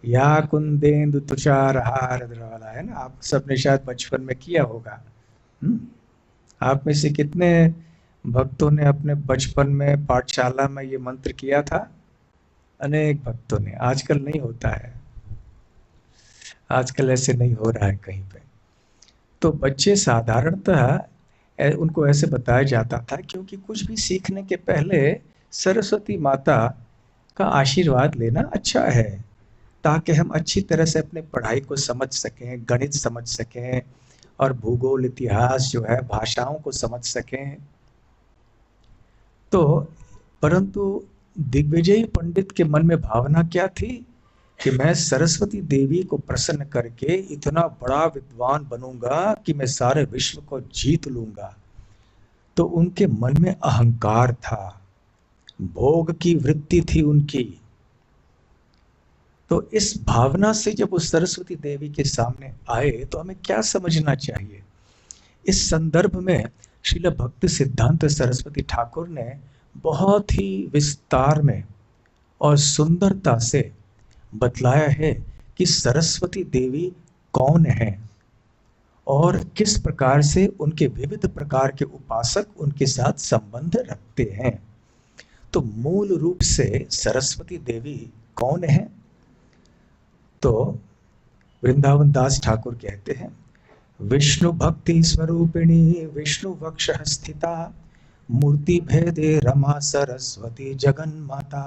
या कुंदेंदु तुषार हार वाला है ना, आप सबने शायद बचपन में किया होगा। हम्म? आप में से कितने भक्तों ने अपने बचपन में पाठशाला में ये मंत्र किया था? अनेक भक्तों ने। आजकल नहीं होता है, आजकल ऐसे नहीं हो रहा है कहीं पे। तो बच्चे साधारणतः उनको ऐसे बताया जाता था, क्योंकि कुछ भी सीखने के पहले सरस्वती माता का आशीर्वाद लेना अच्छा है, ताकि हम अच्छी तरह से अपने पढ़ाई को समझ सकें, गणित समझ सकें और भूगोल इतिहास जो है भाषाओं को समझ सकें। तो परंतु दिग्विजयी पंडित के मन में भावना क्या थी कि मैं सरस्वती देवी को प्रसन्न करके इतना बड़ा विद्वान बनूंगा कि मैं सारे विश्व को जीत लूंगा। तो उनके मन में अहंकार था, भोग की वृत्ति थी उनकी। तो इस भावना से जब वो सरस्वती देवी के सामने आए तो हमें क्या समझना चाहिए? इस संदर्भ में श्रील भक्ति सिद्धांत सरस्वती ठाकुर ने बहुत ही विस्तार में और सुंदरता से बतलाया है कि सरस्वती देवी कौन है और किस प्रकार से उनके विविध प्रकार के उपासक उनके साथ संबंध रखते हैं। तो मूल रूप से सरस्वती देवी कौन है? तो वृंदावन दास ठाकुर कहते हैं, विष्णु भक्ति स्वरूपिणी विष्णु वक्ष स्थिता मूर्ति भेदे रमा सरस्वती जगन माता।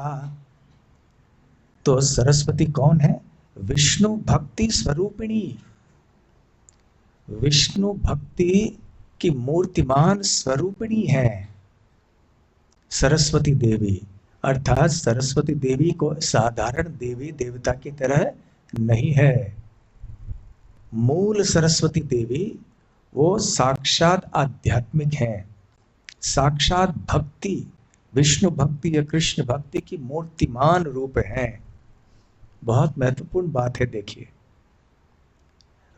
तो सरस्वती कौन है? विष्णु भक्ति स्वरूपिणी, विष्णु भक्ति की मूर्तिमान स्वरूपिणी है सरस्वती देवी। अर्थात सरस्वती देवी को साधारण देवी देवता की तरह नहीं है। मूल सरस्वती देवी वो साक्षात आध्यात्मिक है, साक्षात भक्ति, विष्णु भक्ति या कृष्ण भक्ति की मूर्तिमान रूप है। बहुत महत्वपूर्ण बात है, देखिए,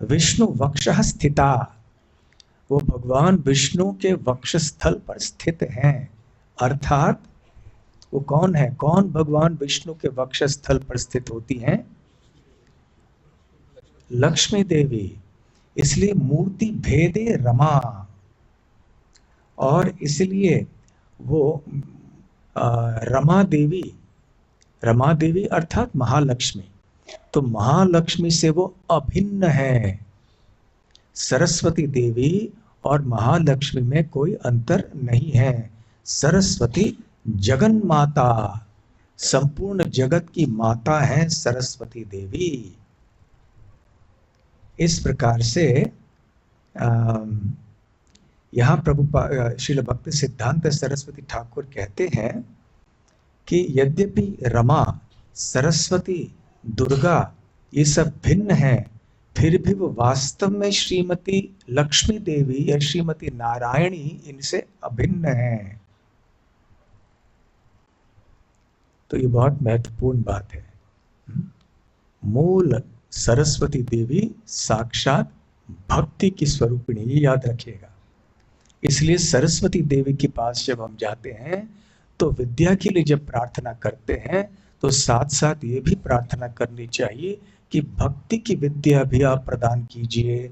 विष्णु वक्षः स्थिता, वो भगवान विष्णु के वक्षस्थल पर स्थित हैं। अर्थात वो कौन है? कौन भगवान विष्णु के वक्षस्थल पर स्थित होती हैं? लक्ष्मी देवी। इसलिए मूर्ति भेदे रमा, और इसलिए वो रमा देवी, रमा देवी अर्थात महालक्ष्मी, तो महालक्ष्मी से वो अभिन्न है। सरस्वती देवी और महालक्ष्मी में कोई अंतर नहीं है। सरस्वती जगन माता, संपूर्ण जगत की माता है सरस्वती देवी। इस प्रकार से यहाँ प्रभु श्रील भक्ति सिद्धांत सरस्वती ठाकुर कहते हैं कि यद्यपि रमा, सरस्वती, दुर्गा ये सब भिन्न हैं, फिर भी वो वास्तव में श्रीमती लक्ष्मी देवी या श्रीमती नारायणी इनसे अभिन्न है। तो ये बहुत महत्वपूर्ण बात है। मूल सरस्वती देवी साक्षात भक्ति की स्वरूपिणी, ये याद रखिएगा। इसलिए सरस्वती देवी के पास जब हम जाते हैं तो विद्या के लिए जब प्रार्थना करते हैं तो साथ साथ ये भी प्रार्थना करनी चाहिए कि भक्ति की विद्या भी आप प्रदान कीजिए।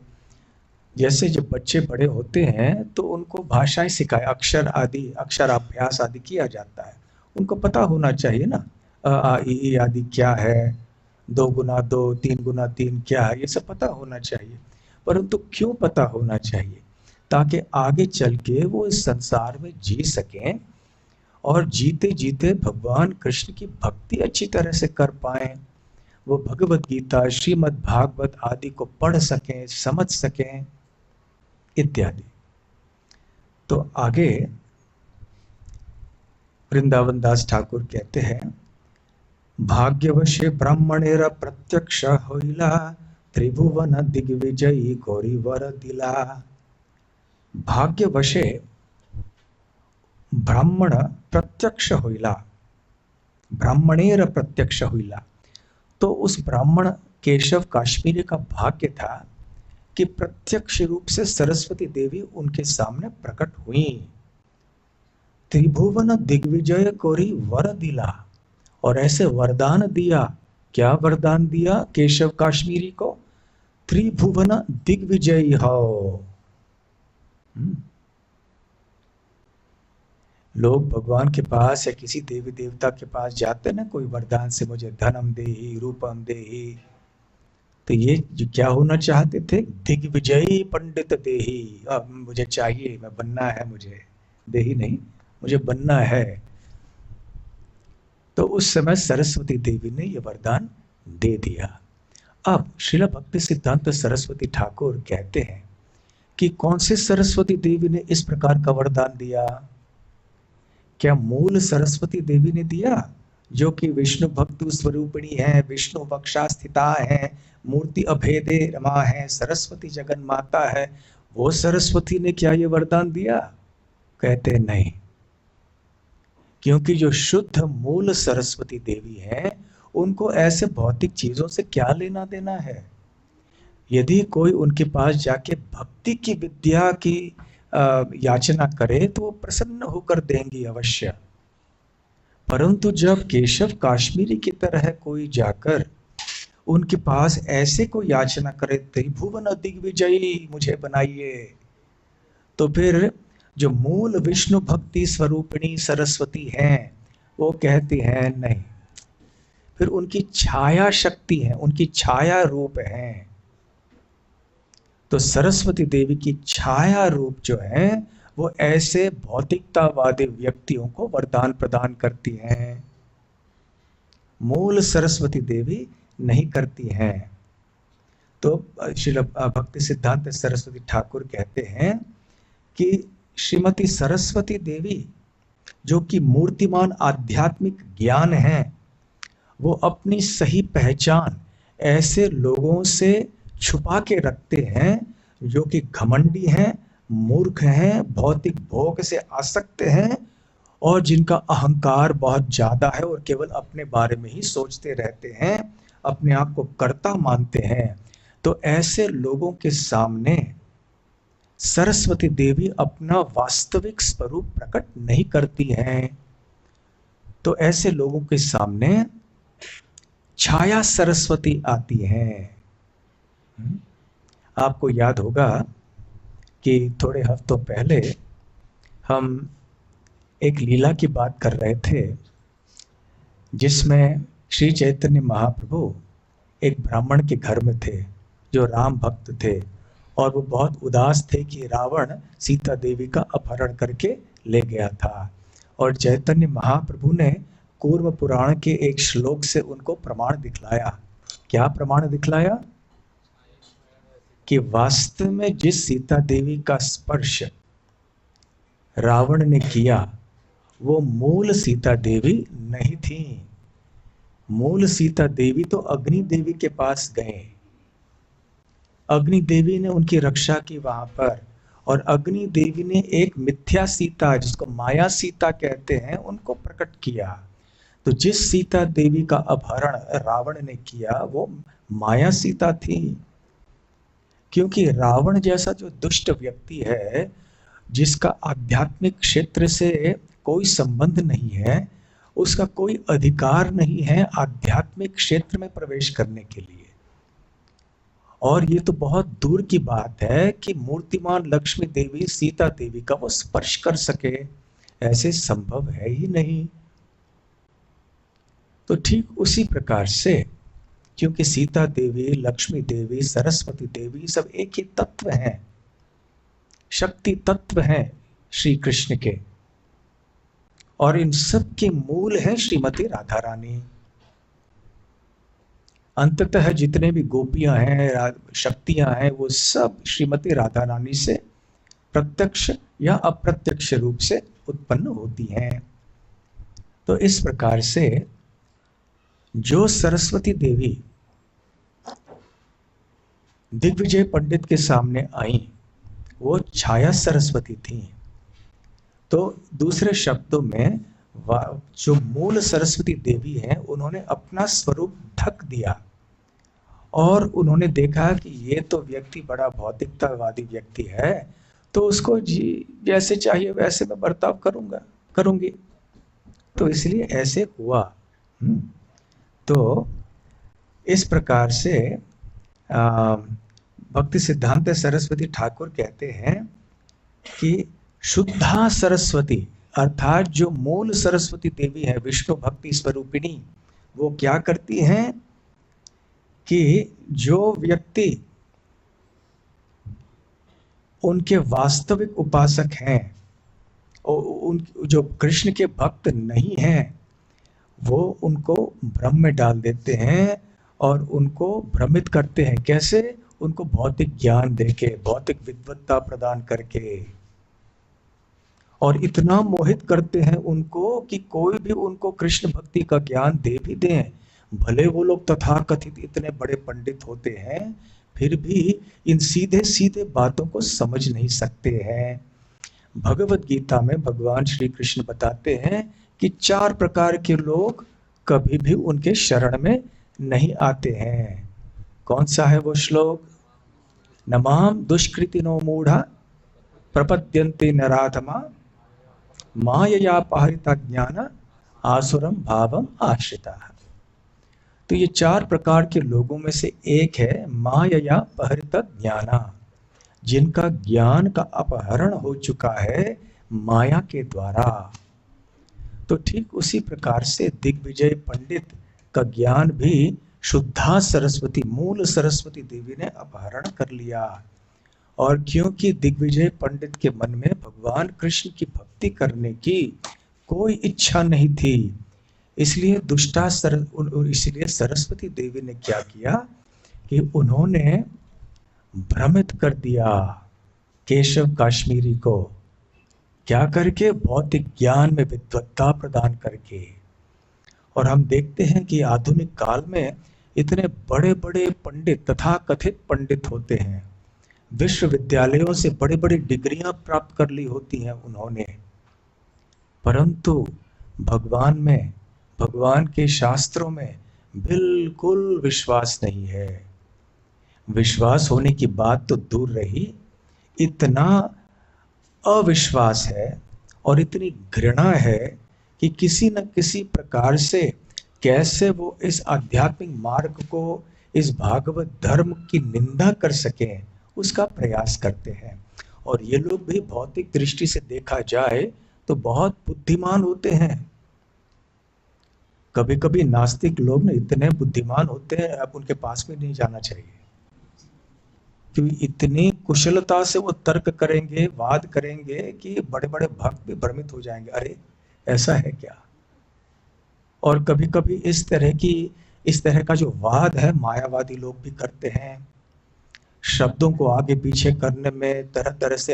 जैसे जब बच्चे बड़े होते हैं तो उनको भाषाएं सिखाए, अक्षर आदि, अक्षराभ्यास आदि किया जाता है। उनको पता होना चाहिए ना, अ आ इ ई आदि क्या है, 2 गुना 2, 3 गुना 3 क्या है, ये सब पता होना चाहिए। परंतु क्यों पता होना चाहिए? ताकि आगे चल के वो इस संसार में जी सकें और जीते जीते भगवान कृष्ण की भक्ति अच्छी तरह से कर पाएं। वो भगवत गीता, श्रीमद् भागवत आदि को पढ़ सकें, समझ सकें इत्यादि। तो आगे वृंदावन दास ठाकुर कहते हैं, भाग्यवशे ब्राह्मणेर प्रत्यक्ष होइला त्रिभुवन दिग्विजयी गौरी वर दिला। भाग्यवशे ब्राह्मण प्रत्यक्ष होइला, ब्राह्मणेर प्रत्यक्ष होइला। तो उस ब्राह्मण केशव काश्मीरी का भाग्य था कि प्रत्यक्ष रूप से सरस्वती देवी उनके सामने प्रकट हुई। त्रिभुवन दिग्विजय कोरी वर दिला, और ऐसे वरदान दिया। क्या वरदान दिया केशव काश्मीरी को? त्रिभुवन दिग्विजय हो। लोग भगवान के पास या किसी देवी देवता के पास जाते ना, कोई वरदान से मुझे धनम देहि रूपम देहि, तो ये जो क्या होना चाहते थे? दिग्विजयी पंडित देहि। अब मुझे चाहिए, मैं बनना है, मुझे देहि नहीं, मुझे बनना है। तो उस समय सरस्वती देवी ने यह वरदान दे दिया। अब श्रील भक्ति सिद्धांत सरस्वती ठाकुर कहते हैं कि कौन से सरस्वती देवी ने इस प्रकार का वरदान दिया? क्या मूल सरस्वती देवी ने दिया, जो कि विष्णु भक्तु स्वरूपिणी है, विष्णु वक्षा स्थिता है, मूर्ति अभेदे रमा है, सरस्वती जगन माता है, वो सरस्वती ने क्या ये वरदान दिया? कहते नहीं, क्योंकि जो शुद्ध मूल सरस्वती देवी है उनको ऐसे भौतिक चीजों से क्या लेना देना है। यदि कोई उनके पास जाके भक्ति की विद्या की याचना करे तो वो प्रसन्न होकर देंगी अवश्य। परंतु जब केशव काश्मीरी की तरह कोई जाकर उनके पास ऐसे को याचना करे, त्रिभुवन दिग्विजयी मुझे बनाइए, तो फिर जो मूल विष्णु भक्ति स्वरूपिणी सरस्वती हैं वो कहती हैं नहीं, फिर उनकी छाया शक्ति है, उनकी छाया रूप है। तो सरस्वती देवी की छाया रूप जो है वो ऐसे भौतिकतावादी व्यक्तियों को वरदान प्रदान करती हैं, मूल सरस्वती देवी नहीं करती हैं। तो श्रील भक्ति सिद्धांत सरस्वती ठाकुर कहते हैं कि श्रीमती सरस्वती देवी जो कि मूर्तिमान आध्यात्मिक ज्ञान है, वो अपनी सही पहचान ऐसे लोगों से छुपा के रखते हैं जो कि घमंडी हैं, मूर्ख हैं, भौतिक भोग से आसक्त हैं और जिनका अहंकार बहुत ज्यादा है और केवल अपने बारे में ही सोचते रहते हैं, अपने आप को कर्ता मानते हैं। तो ऐसे लोगों के सामने सरस्वती देवी अपना वास्तविक स्वरूप प्रकट नहीं करती हैं। तो ऐसे लोगों के सामने छाया सरस्वती आती है। आपको याद होगा कि थोड़े हफ्तों पहले हम एक लीला की बात कर रहे थे जिसमें श्री चैतन्य महाप्रभु एक ब्राह्मण के घर में थे जो राम भक्त थे, और वो बहुत उदास थे कि रावण सीता देवी का अपहरण करके ले गया था। और चैतन्य महाप्रभु ने कूर्म पुराण के एक श्लोक से उनको प्रमाण दिखलाया। क्या प्रमाण दिखलाया? कि वास्तव में जिस सीता देवी का स्पर्श रावण ने किया वो मूल सीता देवी नहीं थी। मूल सीता देवी तो अग्नि देवी के पास गए, अग्नि देवी ने उनकी रक्षा की वहां पर, और अग्नि देवी ने एक मिथ्या सीता जिसको माया सीता कहते हैं उनको प्रकट किया। तो जिस सीता देवी का अपहरण रावण ने किया वो माया सीता थी, क्योंकि रावण जैसा जो दुष्ट व्यक्ति है जिसका आध्यात्मिक क्षेत्र से कोई संबंध नहीं है, उसका कोई अधिकार नहीं है आध्यात्मिक क्षेत्र में प्रवेश करने के लिए। और ये तो बहुत दूर की बात है कि मूर्तिमान लक्ष्मी देवी सीता देवी का वो स्पर्श कर सके, ऐसे संभव है ही नहीं। तो ठीक उसी प्रकार से क्योंकि सीता देवी, लक्ष्मी देवी, सरस्वती देवी सब एक ही तत्व हैं, शक्ति तत्व हैं श्री कृष्ण के, और इन सब के मूल है श्रीमती राधा रानी। अंततः जितने भी गोपियां हैं, शक्तियां हैं, वो सब श्रीमती राधा रानी से प्रत्यक्ष या अप्रत्यक्ष रूप से उत्पन्न होती हैं। तो इस प्रकार से जो सरस्वती देवी दिग्विजय पंडित के सामने आई वो छाया सरस्वती थी, तो दूसरे शब्दों में जो मूल सरस्वती देवी हैं उन्होंने अपना स्वरूप ढक दिया और उन्होंने देखा कि ये तो व्यक्ति बड़ा भौतिकतावादी व्यक्ति है, तो उसको जी जैसे चाहिए वैसे मैं बर्ताव करूंगी। तो इसलिए ऐसे हुआ। हम्म, तो इस प्रकार से आ, भक्ति सिद्धांत सरस्वती ठाकुर कहते हैं कि शुद्धा सरस्वती अर्थात जो मूल सरस्वती देवी है विष्णु भक्ति स्वरूपिणी, वो क्या करती हैं कि जो व्यक्ति उनके वास्तविक उपासक हैं और उन जो कृष्ण के भक्त नहीं हैं, वो उनको भ्रम में डाल देते हैं और उनको भ्रमित करते हैं। कैसे? उनको भौतिक ज्ञान देके, भौतिक विद्वत्ता प्रदान करके, और इतना मोहित करते हैं उनको कि कोई भी उनको कृष्ण भक्ति का ज्ञान दे भी दें, भले वो लोग तथाकथित इतने बड़े पंडित होते हैं, फिर भी इन सीधे सीधे बातों को समझ नहीं सकते हैं। भगवत गीता में भगवान श्री कृष्ण बताते हैं कि 4 प्रकार के लोग कभी भी उनके शरण में नहीं आते हैं। कौन सा है वो श्लोक? नमाम दुष्कृतिनो मूढ़ा प्रपद्यन्ते नराधमा मायया पहरिता ज्ञान आसुरम भावम आश्रिता। तो ये 4 प्रकार के लोगों में से एक है मायया पहरिता ज्ञाना, जिनका ज्ञान का अपहरण हो चुका है माया के द्वारा। तो ठीक उसी प्रकार से दिग्विजय पंडित का ज्ञान भी शुद्धा सरस्वती, मूल सरस्वती देवी ने अपहरण कर लिया। और क्योंकि दिग्विजय पंडित के मन में भगवान कृष्ण की भक्ति करने की कोई इच्छा नहीं थी, इसलिए इसलिए सरस्वती देवी ने क्या किया कि उन्होंने भ्रमित कर दिया केशव काश्मीरी को। क्या करके? भौतिक ज्ञान में विद्वत्ता प्रदान करके। और हम देखते हैं कि आधुनिक काल में इतने बड़े बड़े पंडित, तथा कथित पंडित होते हैं, विश्वविद्यालयों से बड़ी बड़ी डिग्रियां प्राप्त कर ली होती हैं उन्होंने, परंतु भगवान में, भगवान के शास्त्रों में बिल्कुल विश्वास नहीं है। विश्वास होने की बात तो दूर रही, इतना अविश्वास है और इतनी घृणा है कि किसी न किसी प्रकार से कैसे वो इस आध्यात्मिक मार्ग को, इस भागवत धर्म की निंदा कर सकें, उसका प्रयास करते हैं। और ये लोग भी भौतिक दृष्टि से देखा जाए तो बहुत बुद्धिमान होते हैं। कभी कभी नास्तिक लोग इतने बुद्धिमान होते हैं, अब उनके पास में नहीं जाना चाहिए, क्योंकि इतनी कुशलता से वो तर्क करेंगे, वाद करेंगे कि बड़े बड़े भक्त भी भ्रमित हो जाएंगे, अरे ऐसा है क्या। और कभी कभी इस तरह का जो वाद है मायावादी लोग भी करते हैं, शब्दों को आगे पीछे करने में, तरह तरह से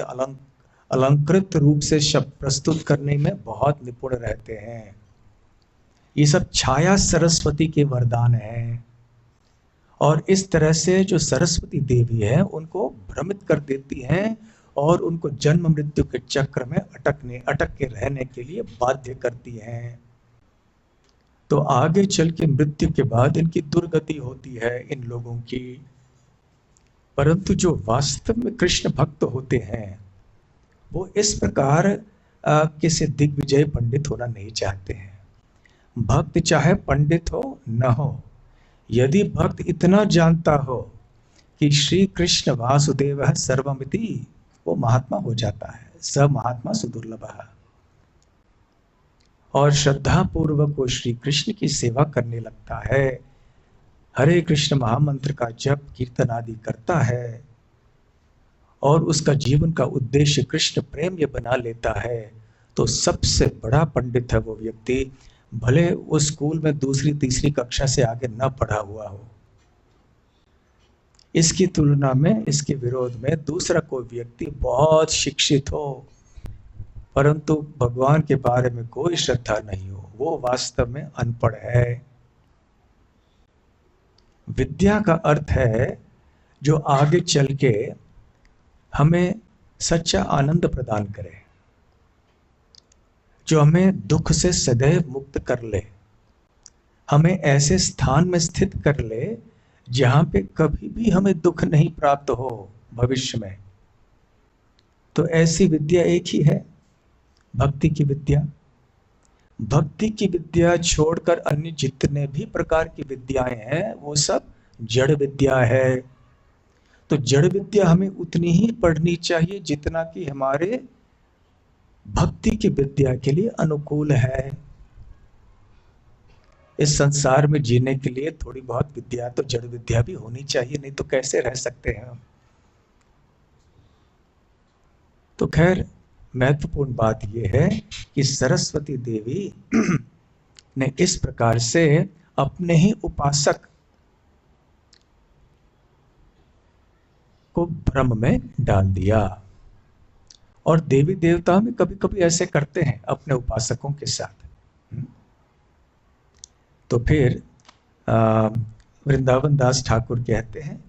अलंकृत रूप से शब्द प्रस्तुत करने में बहुत निपुण रहते हैं। ये सब छाया सरस्वती के वरदान हैं, और इस तरह से जो सरस्वती देवी है उनको भ्रमित कर देती हैं और उनको जन्म मृत्यु के चक्र में अटक के रहने के लिए बाध्य करती हैं। तो आगे चल के मृत्यु के बाद इनकी दुर्गति होती है इन लोगों की। परंतु जो वास्तव में कृष्ण भक्त होते हैं वो इस प्रकार किसी दिग्विजय पंडित होना नहीं चाहते हैं। भक्त चाहे पंडित हो न हो, यदि भक्त इतना जानता हो कि श्री कृष्ण वासुदेव सर्वमिति, वो महात्मा हो जाता है। स महात्मा सुदुर्लभः। और श्रद्धा पूर्वक वो श्री कृष्ण की सेवा करने लगता है, हरे कृष्ण महामंत्र का जप कीर्तन आदि करता है, और उसका जीवन का उद्देश्य कृष्ण प्रेम ये बना लेता है, तो सबसे बड़ा पंडित है वो व्यक्ति, भले उस स्कूल में दूसरी तीसरी कक्षा से आगे न पढ़ा हुआ हो। इसकी तुलना में, इसके विरोध में दूसरा कोई व्यक्ति बहुत शिक्षित हो परंतु भगवान के बारे में कोई श्रद्धा नहीं हो, वो वास्तव में अनपढ़ है। विद्या का अर्थ है जो आगे चल के हमें सच्चा आनंद प्रदान करे। जो हमें दुख से सदैव मुक्त कर ले, हमें ऐसे स्थान में स्थित कर ले जहां पे कभी भी हमें दुख नहीं प्राप्त हो भविष्य में। तो ऐसी विद्या एक ही है, भक्ति की विद्या। भक्ति की विद्या छोड़कर अन्य जितने भी प्रकार की विद्याएं हैं वो सब जड़ विद्या है। तो जड़ विद्या हमें उतनी ही पढ़नी चाहिए जितना कि हमारे भक्ति की विद्या के लिए अनुकूल है। इस संसार में जीने के लिए थोड़ी बहुत विद्या तो जड़ विद्या भी होनी चाहिए, नहीं तो कैसे रह सकते हैं हम। तो खैर महत्वपूर्ण बात यह है कि सरस्वती देवी ने इस प्रकार से अपने ही उपासक को भ्रम में डाल दिया। और देवी देवता भी कभी कभी ऐसे करते हैं अपने उपासकों के साथ। तो फिर वृंदावन दास ठाकुर कहते हैं,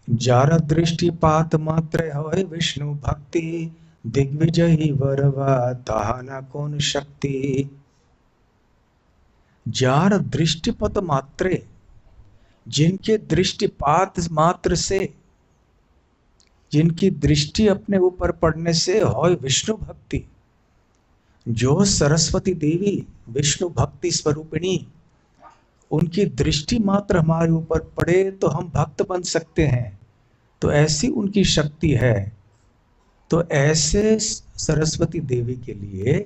जार दृष्टिपात मात्र होय विष्णु भक्ति, दिग्विजयी वरवा ताहा न कौन शक्ति। जार दृष्टिपत मात्रे, जिनके दृष्टिपात मात्र से, जिनकी दृष्टि अपने ऊपर पड़ने से होय विष्णु भक्ति, जो सरस्वती देवी विष्णु भक्ति स्वरूपिणी, उनकी दृष्टि मात्र हमारे ऊपर पड़े तो हम भक्त बन सकते हैं। तो ऐसी उनकी शक्ति है। तो ऐसे सरस्वती देवी के लिए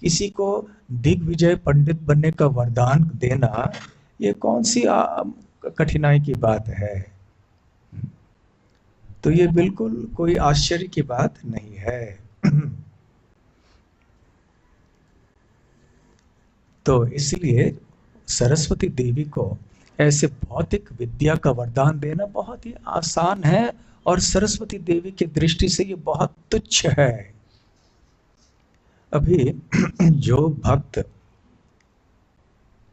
किसी को दिग्विजय पंडित बनने का वरदान देना, ये कौन सी कठिनाई की बात है। तो ये बिल्कुल कोई आश्चर्य की बात नहीं है। तो इसलिए सरस्वती देवी को ऐसे भौतिक विद्या का वरदान देना बहुत ही आसान है, और सरस्वती देवी की दृष्टि से ये बहुत तुच्छ है। अभी जो भक्त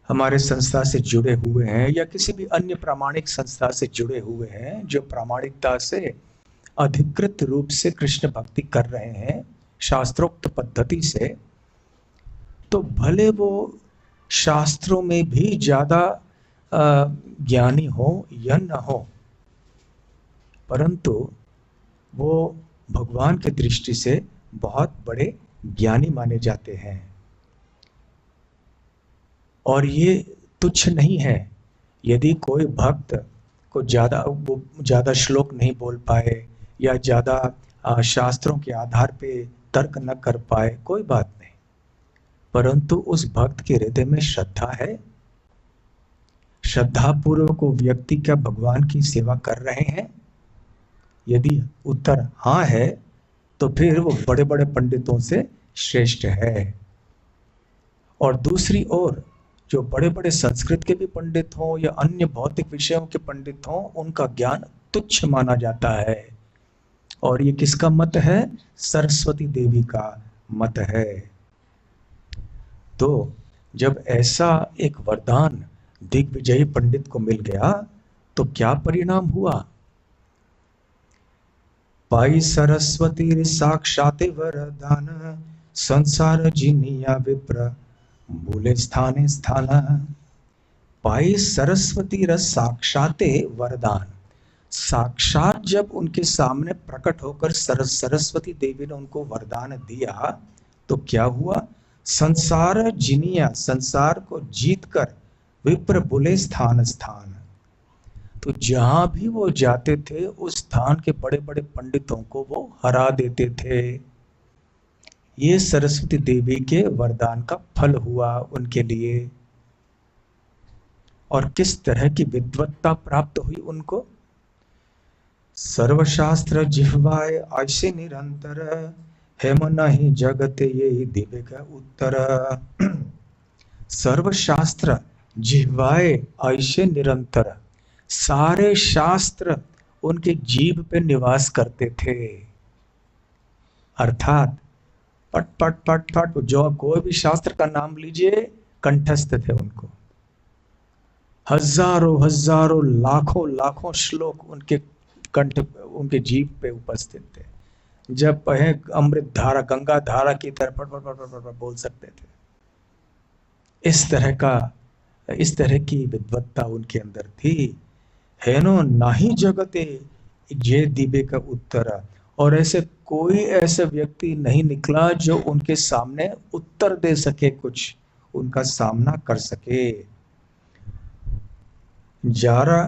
हमारे संस्था से जुड़े हुए हैं या किसी भी अन्य प्रामाणिक संस्था से जुड़े हुए हैं, जो प्रामाणिकता से अधिकृत रूप से कृष्ण भक्ति कर रहे हैं शास्त्रोक्त पद्धति से, तो भले वो शास्त्रों में भी ज्यादा ज्ञानी हो या न हो, परंतु वो भगवान की दृष्टि से बहुत बड़े ज्ञानी माने जाते हैं। और ये तुच्छ नहीं है। यदि कोई भक्त को ज्यादा श्लोक नहीं बोल पाए या ज्यादा शास्त्रों के आधार पे तर्क न कर पाए, कोई बात नहीं, परंतु उस भक्त के हृदय में श्रद्धा है, श्रद्धा पूर्वक वो व्यक्ति क्या भगवान की सेवा कर रहे हैं। यदि उत्तर हाँ है तो फिर वो बड़े बड़े पंडितों से श्रेष्ठ है। और दूसरी ओर जो बड़े बड़े संस्कृत के भी पंडित हों या अन्य भौतिक विषयों के पंडित हों, उनका ज्ञान तुच्छ माना जाता है। और ये किसका मत है? सरस्वती देवी का मत है। तो जब ऐसा एक वरदान दिग्विजयी पंडित को मिल गया तो क्या परिणाम हुआ? पाई सरस्वती साक्षात वरदान, संसार जिनिया विप्र मूले स्थाने स्थान। पाई सरस्वती रस साक्षाते वरदान, साक्षात जब उनके सामने प्रकट होकर सरस्वती देवी ने उनको वरदान दिया तो क्या हुआ? संसार जिनिया, संसार को जीतकर विप्र बुले स्थान स्थान। तो जहां भी वो जाते थे उस स्थान के बड़े बड़े पंडितों को वो हरा देते थे। ये सरस्वती देवी के वरदान का फल हुआ उनके लिए। और किस तरह की विद्वत्ता प्राप्त हुई उनको? सर्वशास्त्र जिह्वाय ऐसे निरंतर, हेम नहीं जगते ये दिव्य का उत्तर। सर्वशास्त्र जिह्वाय ऐसे निरंतर, सारे शास्त्र उनके जीभ पे निवास करते थे। अर्थात पट पट पट पट, जो कोई भी शास्त्र का नाम लीजिए कंठस्थ थे उनको। हजारों लाखों श्लोक उनके कंठ, उनके जीभ पे उपस्थित थे। जब वह अमृत धारा, गंगा धारा की तरह फट फट फट फट फट फट बोल सकते थे। इस तरह का, इस तरह की विद्वत्ता उनके अंदर थी। हेनो नाही जगते जे दिबे का उत्तर। और ऐसे कोई ऐसा व्यक्ति नहीं निकला जो उनके सामने उत्तर दे सके, कुछ उनका सामना कर सके। जारा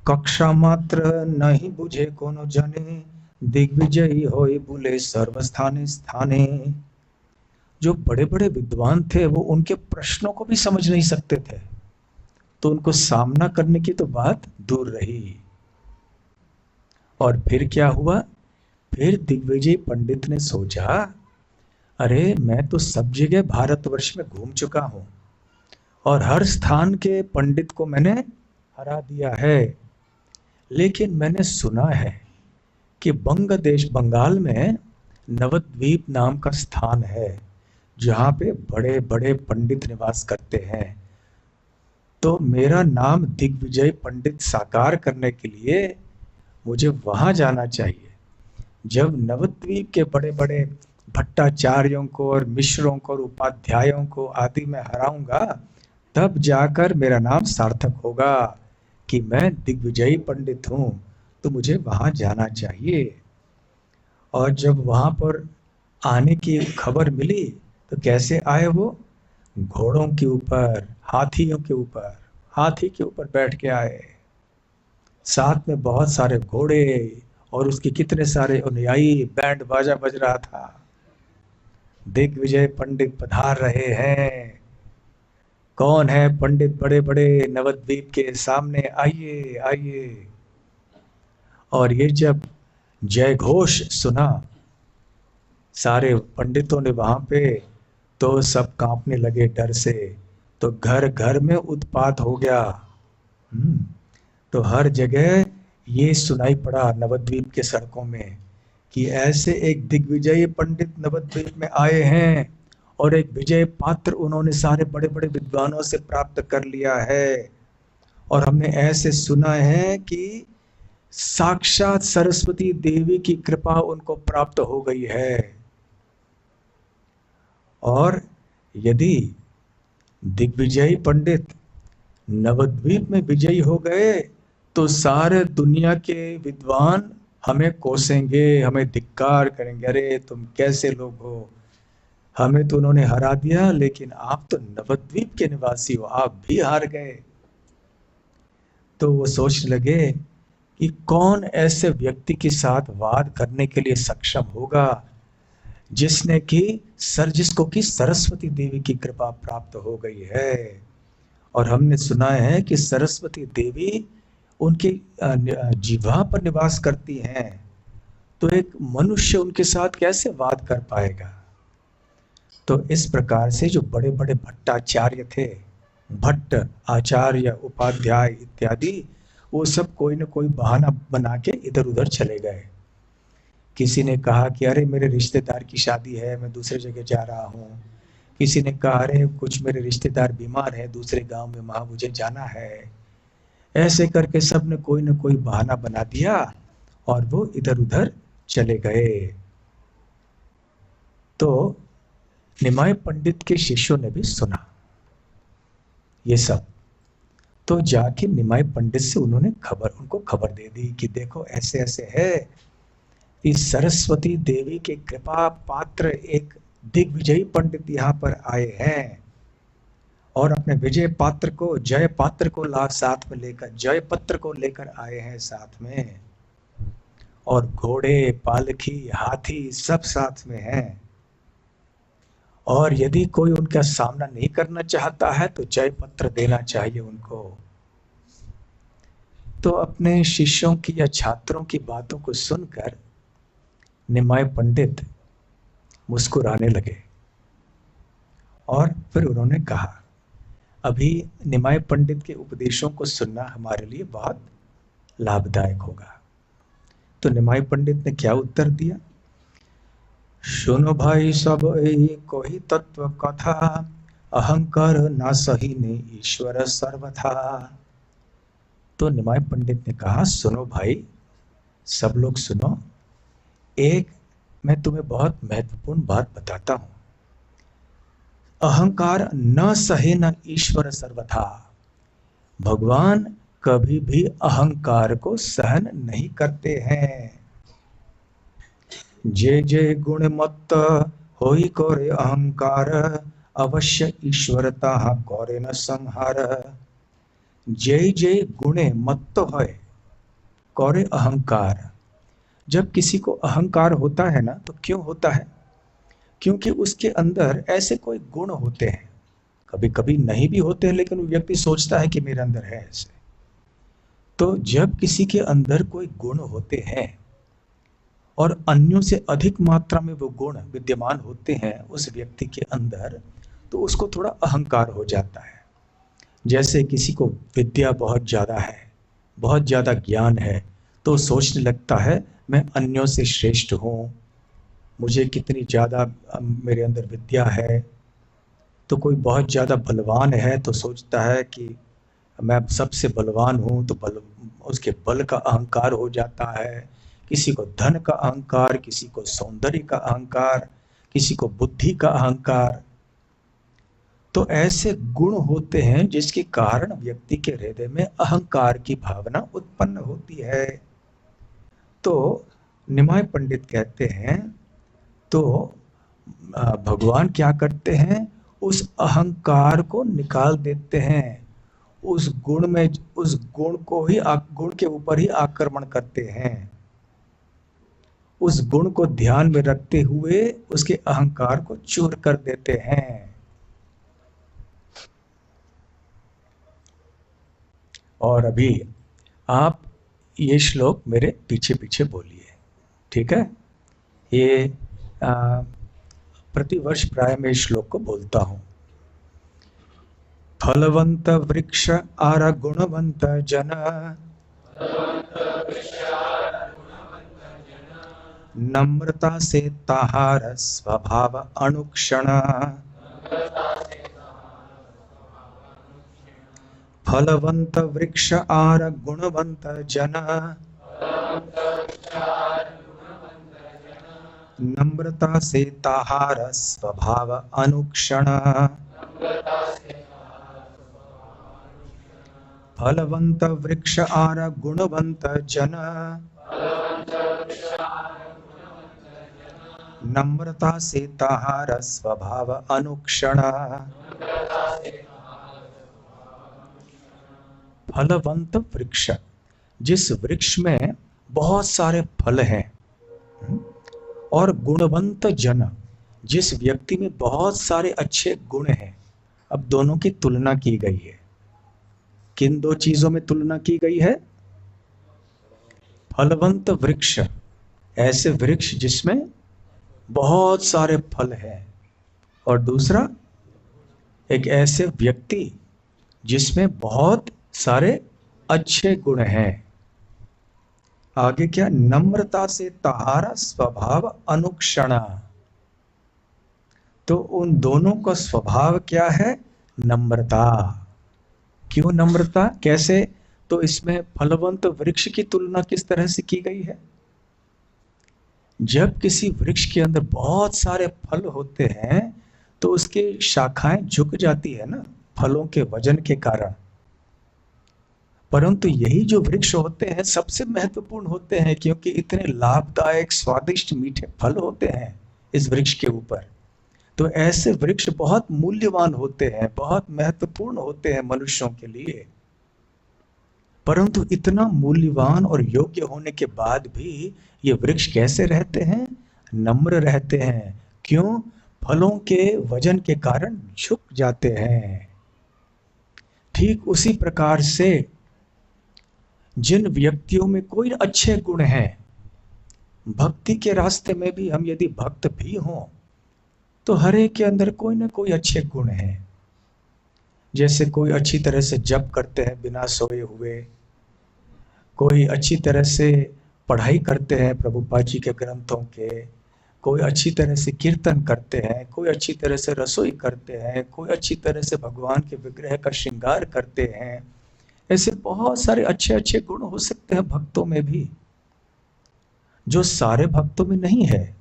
कक्षा मात्र नहीं बुझे कोनो जने, दिग्विजयी होए बुले सर्वस्थाने स्थाने। जो बड़े बड़े विद्वान थे वो उनके प्रश्नों को भी समझ नहीं सकते थे, तो उनको सामना करने की तो बात दूर रही। और फिर क्या हुआ? फिर दिग्विजय पंडित ने सोचा, अरे मैं तो सब जगह भारतवर्ष में घूम चुका हूं और हर स्थान के पंडित को मैंने हरा दिया है, लेकिन मैंने सुना है कि बंग देश, बंगाल में नवद्वीप नाम का स्थान है जहां पे बड़े बड़े पंडित निवास करते हैं। तो मेरा नाम दिग्विजय पंडित साकार करने के लिए मुझे वहां जाना चाहिए। जब नवद्वीप के बड़े बड़े भट्टाचार्यों को और मिश्रों को और उपाध्यायों को आदि मैं हराऊंगा, तब जाकर मेरा नाम सार्थक होगा कि मैं दिग्विजयी पंडित हूं। तो मुझे वहां जाना चाहिए। और जब वहां पर आने की खबर मिली तो कैसे आए वो? घोड़ों के ऊपर, हाथियों के ऊपर, हाथी के ऊपर बैठ के आए, साथ में बहुत सारे घोड़े और उसके कितने सारे अनुयायी, बैंड बाजा बज रहा था। दिग्विजय पंडित पधार रहे हैं। कौन है पंडित बड़े बड़े नवद्वीप के सामने, आइए आइए। और ये जब जय घोष सुना सारे पंडितों ने वहां पे, तो सब कांपने लगे डर से। तो घर घर में उत्पात हो गया। तो हर जगह ये सुनाई पड़ा नवद्वीप के सड़कों में कि ऐसे एक दिग्विजयी पंडित नवद्वीप में आए हैं और एक विजय पात्र उन्होंने सारे बड़े बड़े विद्वानों से प्राप्त कर लिया है। और हमने ऐसे सुना है कि साक्षात सरस्वती देवी की कृपा उनको प्राप्त हो गई है। और यदि दिग्विजयी पंडित नवद्वीप में विजयी हो गए तो सारे दुनिया के विद्वान हमें कोसेंगे, हमें धिक्कार करेंगे, अरे तुम कैसे लोग हो, हमें तो उन्होंने हरा दिया लेकिन आप तो नवद्वीप के निवासी हो, आप भी हार गए। तो वो सोचने लगे कि कौन ऐसे व्यक्ति के साथ वाद करने के लिए सक्षम होगा जिसने कि जिसको कि सरस्वती देवी की कृपा प्राप्त हो गई है। और हमने सुना है कि सरस्वती देवी उनके जिह्वा पर निवास करती हैं, तो एक मनुष्य उनके साथ कैसे वाद कर पाएगा। तो इस प्रकार से जो बड़े बड़े भट्टाचार्य थे, भट्ट आचार्य, उपाध्याय इत्यादि, वो सब कोई न कोई बहाना बना के इधर उधर चले गए। किसी ने कहा कि अरे मेरे रिश्तेदार की शादी है, मैं दूसरे जगह जा रहा हूँ। किसी ने कहा अरे कुछ मेरे रिश्तेदार बीमार है दूसरे गांव में, वहां मुझे जाना है। ऐसे करके सब ने कोई न कोई बहाना बना दिया और वो इधर उधर चले गए। तो निमाय पंडित के शिष्यों ने भी सुना ये सब, तो जाके निमाय पंडित से उन्होंने उनको खबर दे दी कि देखो ऐसे ऐसे है, इस सरस्वती देवी के कृपा पात्र एक दिग्विजयी पंडित यहाँ पर आए हैं और अपने विजय पात्र को, जय पात्र को साथ में लेकर, जय पत्र को लेकर आए हैं साथ में, और घोड़े, पालकी, हाथी सब साथ में हैं। और यदि कोई उनका सामना नहीं करना चाहता है तो जय पत्र देना चाहिए उनको। तो अपने शिष्यों की या छात्रों की बातों को सुनकर निमाय पंडित मुस्कुराने लगे और फिर उन्होंने कहा, अभी निमाय पंडित के उपदेशों को सुनना हमारे लिए बहुत लाभदायक होगा। तो निमाय पंडित ने क्या उत्तर दिया? सुनो भाई सब कोई तत्व कथा, अहंकार ना सही ने ईश्वर सर्वथा। तो निमाय पंडित ने कहा, सुनो भाई, सब लोग सुनो, एक मैं तुम्हें बहुत महत्वपूर्ण बात बताता हूं। अहंकार न सहे न ईश्वर सर्वथा। भगवान कभी भी अहंकार को सहन नहीं करते हैं। जे जे गुण मत्त होई करे अहंकार, अवश्य ईश्वरता करे न संहार। जय जय गुणे मत्त है करे अहंकार। जब किसी को अहंकार होता है ना, तो क्यों होता है? क्योंकि उसके अंदर ऐसे कोई गुण होते हैं, कभी कभी नहीं भी होते हैं, लेकिन वो व्यक्ति सोचता है कि मेरे अंदर है ऐसे। तो जब किसी के अंदर कोई गुण होते हैं और अन्यों से अधिक मात्रा में वो गुण विद्यमान होते हैं उस व्यक्ति के अंदर, तो उसको थोड़ा अहंकार हो जाता है। जैसे किसी को विद्या बहुत ज्यादा है, बहुत ज्यादा ज्ञान है, तो सोचने लगता है मैं अन्यों से श्रेष्ठ हूँ, मुझे कितनी ज्यादा मेरे अंदर विद्या है। तो कोई बहुत ज्यादा बलवान है तो सोचता है कि मैं सबसे बलवान हूँ, तो उसके बल का अहंकार हो जाता है। किसी को धन का अहंकार, किसी को सौंदर्य का अहंकार, किसी को बुद्धि का अहंकार। तो ऐसे गुण होते हैं जिसके कारण व्यक्ति के हृदय में अहंकार की भावना उत्पन्न होती है। तो निमाय पंडित कहते हैं, तो भगवान क्या करते हैं, उस अहंकार को निकाल देते हैं। उस गुण में, उस गुण को ही, गुण के ऊपर ही आक्रमण करते हैं। उस गुण को ध्यान में रखते हुए उसके अहंकार को चूर कर देते हैं। और अभी आप ये श्लोक मेरे पीछे पीछे बोलिए, ठीक है? ये प्रतिवर्ष प्राय मैं इस श्लोक को बोलता हूं। फलवंत वृक्ष आर गुणवंत जन, नम्रता से ताहार स्वभाव अनुक्षण। फलवंत वृक्ष आर गुणवंत जन, नम्रता से ताहार स्वभाव अनुक्षण। फलवंत वृक्ष आर गुणवंत जन, नम्रता से ताहार स्वभाव अनुक्षण। फलवंत वृक्ष, जिस वृक्ष में बहुत सारे फल हैं, और गुणवंत जन, जिस व्यक्ति में बहुत सारे अच्छे गुण हैं। अब दोनों की तुलना की गई है। किन दो चीजों में तुलना की गई है? फलवंत वृक्ष, ऐसे वृक्ष जिसमें बहुत सारे फल हैं, और दूसरा एक ऐसे व्यक्ति जिसमें बहुत सारे अच्छे गुण हैं। आगे क्या? नम्रता से ताहारा स्वभाव अनुक्षणा। तो उन दोनों का स्वभाव क्या है? नम्रता। क्यों नम्रता? कैसे? तो इसमें फलवंत वृक्ष की तुलना किस तरह से की गई है? जब किसी वृक्ष के अंदर बहुत सारे फल होते हैं तो उसकी शाखाएं झुक जाती है ना, फलों के वजन के कारण। परंतु यही जो वृक्ष होते हैं सबसे महत्वपूर्ण होते हैं, क्योंकि इतने लाभदायक, स्वादिष्ट, मीठे फल होते हैं इस वृक्ष के ऊपर। तो ऐसे वृक्ष बहुत मूल्यवान होते हैं, बहुत महत्वपूर्ण होते हैं मनुष्यों के लिए। परंतु इतना मूल्यवान और योग्य होने के बाद भी ये वृक्ष कैसे रहते हैं? नम्र रहते हैं। क्यों? फलों के वजन के कारण झुक जाते हैं। ठीक उसी प्रकार से जिन व्यक्तियों में कोई अच्छे गुण हैं, भक्ति के रास्ते में भी हम यदि भक्त भी हों, तो हर एक के अंदर कोई ना कोई अच्छे गुण हैं। जैसे कोई अच्छी तरह से जप करते हैं बिना सोए हुए, कोई अच्छी तरह से पढ़ाई करते हैं प्रभुपाद जी के ग्रंथों के, कोई अच्छी तरह से कीर्तन करते हैं, कोई अच्छी तरह से रसोई करते हैं, कोई अच्छी तरह से भगवान के विग्रह का श्रृंगार करते हैं। ऐसे बहुत सारे अच्छे अच्छे गुण हो सकते हैं भक्तों में भी, जो सारे भक्तों में नहीं है।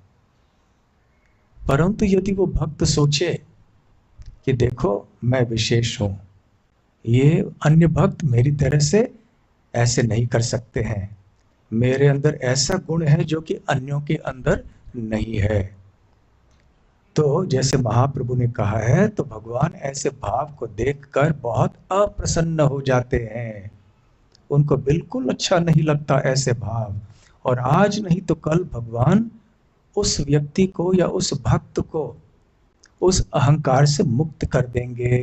परंतु यदि वो भक्त सोचे कि देखो मैं विशेष हूं, ये अन्य भक्त मेरी तरह से ऐसे नहीं कर सकते हैं, मेरे अंदर ऐसा गुण है जो कि अन्यों के अंदर नहीं है, तो जैसे महाप्रभु ने कहा है, तो भगवान ऐसे भाव को देखकर बहुत अप्रसन्न हो जाते हैं। उनको बिल्कुल अच्छा नहीं लगता ऐसे भाव, और आज नहीं तो कल भगवान उस व्यक्ति को या उस भक्त को उस अहंकार से मुक्त कर देंगे।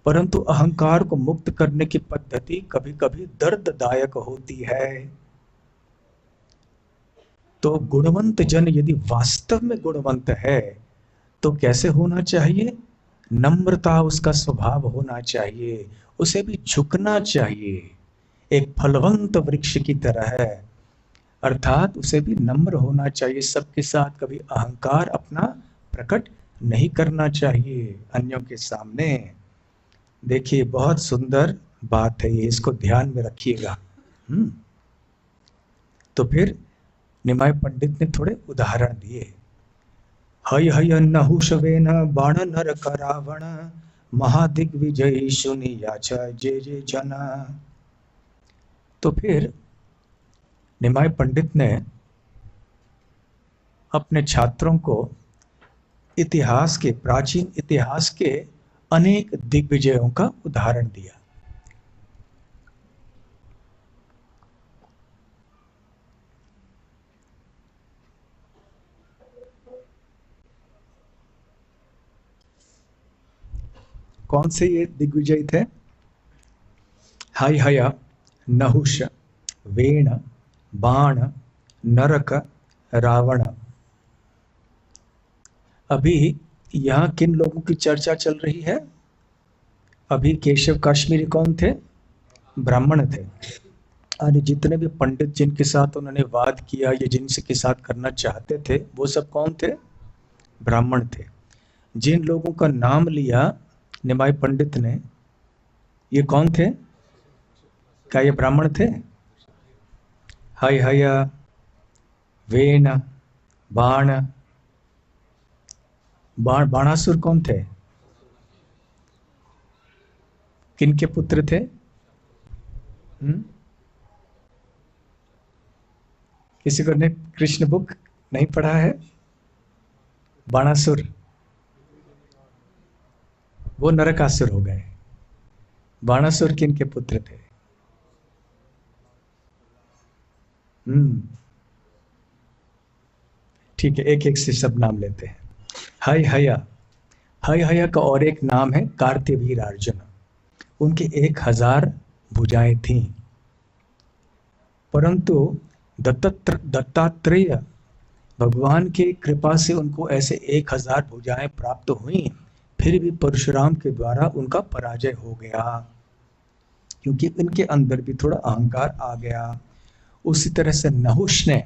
परंतु अहंकार को मुक्त करने की पद्धति कभी कभी दर्ददायक होती है। तो गुणवंत जन यदि वास्तव में गुणवंत है तो कैसे होना चाहिए? नम्रता उसका स्वभाव होना चाहिए, उसे भी झुकना चाहिए, एक फलवंत वृक्ष की तरह है, अर्थात उसे भी नम्र होना चाहिए, सबके साथ कभी अहंकार अपना प्रकट नहीं करना चाहिए अन्यों के सामने। देखिए बहुत सुंदर बात है ये, इसको ध्यान में रखिएगा। तो फिर निमाय पंडित ने थोड़े उदाहरण दिए। हय हय नहुषवेन बाण नरक रावण, महादिग्विजयी सुनियाच जे जे जन। तो फिर निमाय पंडित ने अपने छात्रों को इतिहास के, प्राचीन इतिहास के अनेक दिग्विजयों का उदाहरण दिया। कौन से ये दिग्विजय थे? हय हय, नहुष, वेण, बाण, नरक, रावण। अभी यहां किन लोगों की चर्चा चल रही है? अभी केशव काश्मीरी कौन थे? ब्राह्मण थे। और जितने भी पंडित जिनके साथ उन्होंने वाद किया या जिनके साथ करना चाहते थे, वो सब कौन थे? ब्राह्मण थे। जिन लोगों का नाम लिया निमाय पंडित ने, ये कौन थे? क्या ये ब्राह्मण थे? हय हय, वेन, बाण। बाणासुर कौन थे? किनके पुत्र थे? किसी को ने कृष्ण बुक नहीं पढ़ा है? बाणासुर वो नरकासुर हो गए। बाणासुर किनके पुत्र थे? ठीक है, एक एक से सब नाम लेते हैं। हय हय, हय हय का और एक नाम है कार्तिवीर अर्जुन। उनके 1000 भुजाएं थीं, परंतु दत्तात्रेय भगवान की कृपा से उनको ऐसे 1000 भुजाएं प्राप्त हुई, फिर भी परशुराम के द्वारा उनका पराजय हो गया, क्योंकि इनके अंदर भी थोड़ा अहंकार आ गया। उसी तरह से नहुष ने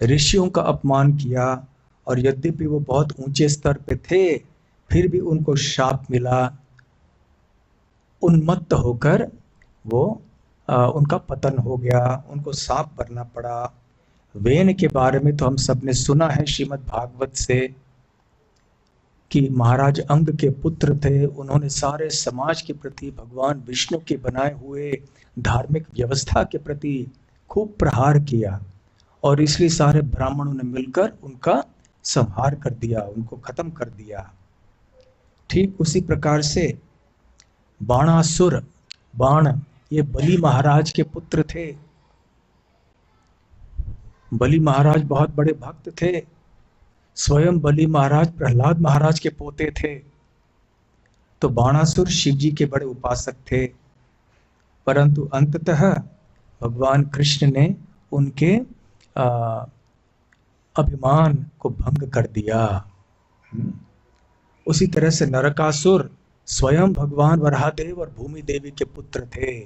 ऋषियों का अपमान किया, और यद्यपि वो बहुत ऊंचे स्तर पे थे, फिर भी उनको शाप मिला। उन्मत्त होकर वो उनका पतन हो गया, उनको सांप बनना पड़ा। वेन के बारे में तो हम सब ने सुना है श्रीमद् भागवत से, कि महाराज अंग के पुत्र थे, उन्होंने सारे समाज के प्रति भगवान विष्णु के बनाए हुए धार्मिक व्यवस्था के प्रति खूब प्रहार किया, और इसलिए सारे ब्राह्मणों ने मिलकर उनका संहार कर दिया, उनको खत्म कर दिया। ठीक उसी प्रकार से बाणासुर, बाण, ये बलि महाराज के पुत्र थे। बलि महाराज बहुत बड़े भक्त थे, स्वयं बलि महाराज प्रहलाद महाराज के पोते थे। तो बाणासुर शिव जी के बड़े उपासक थे, परंतु अंततः भगवान कृष्ण ने उनके अभिमान को भंग कर दिया। उसी तरह से नरकासुर स्वयं भगवान वराहदेव और भूमि देवी के पुत्र थे,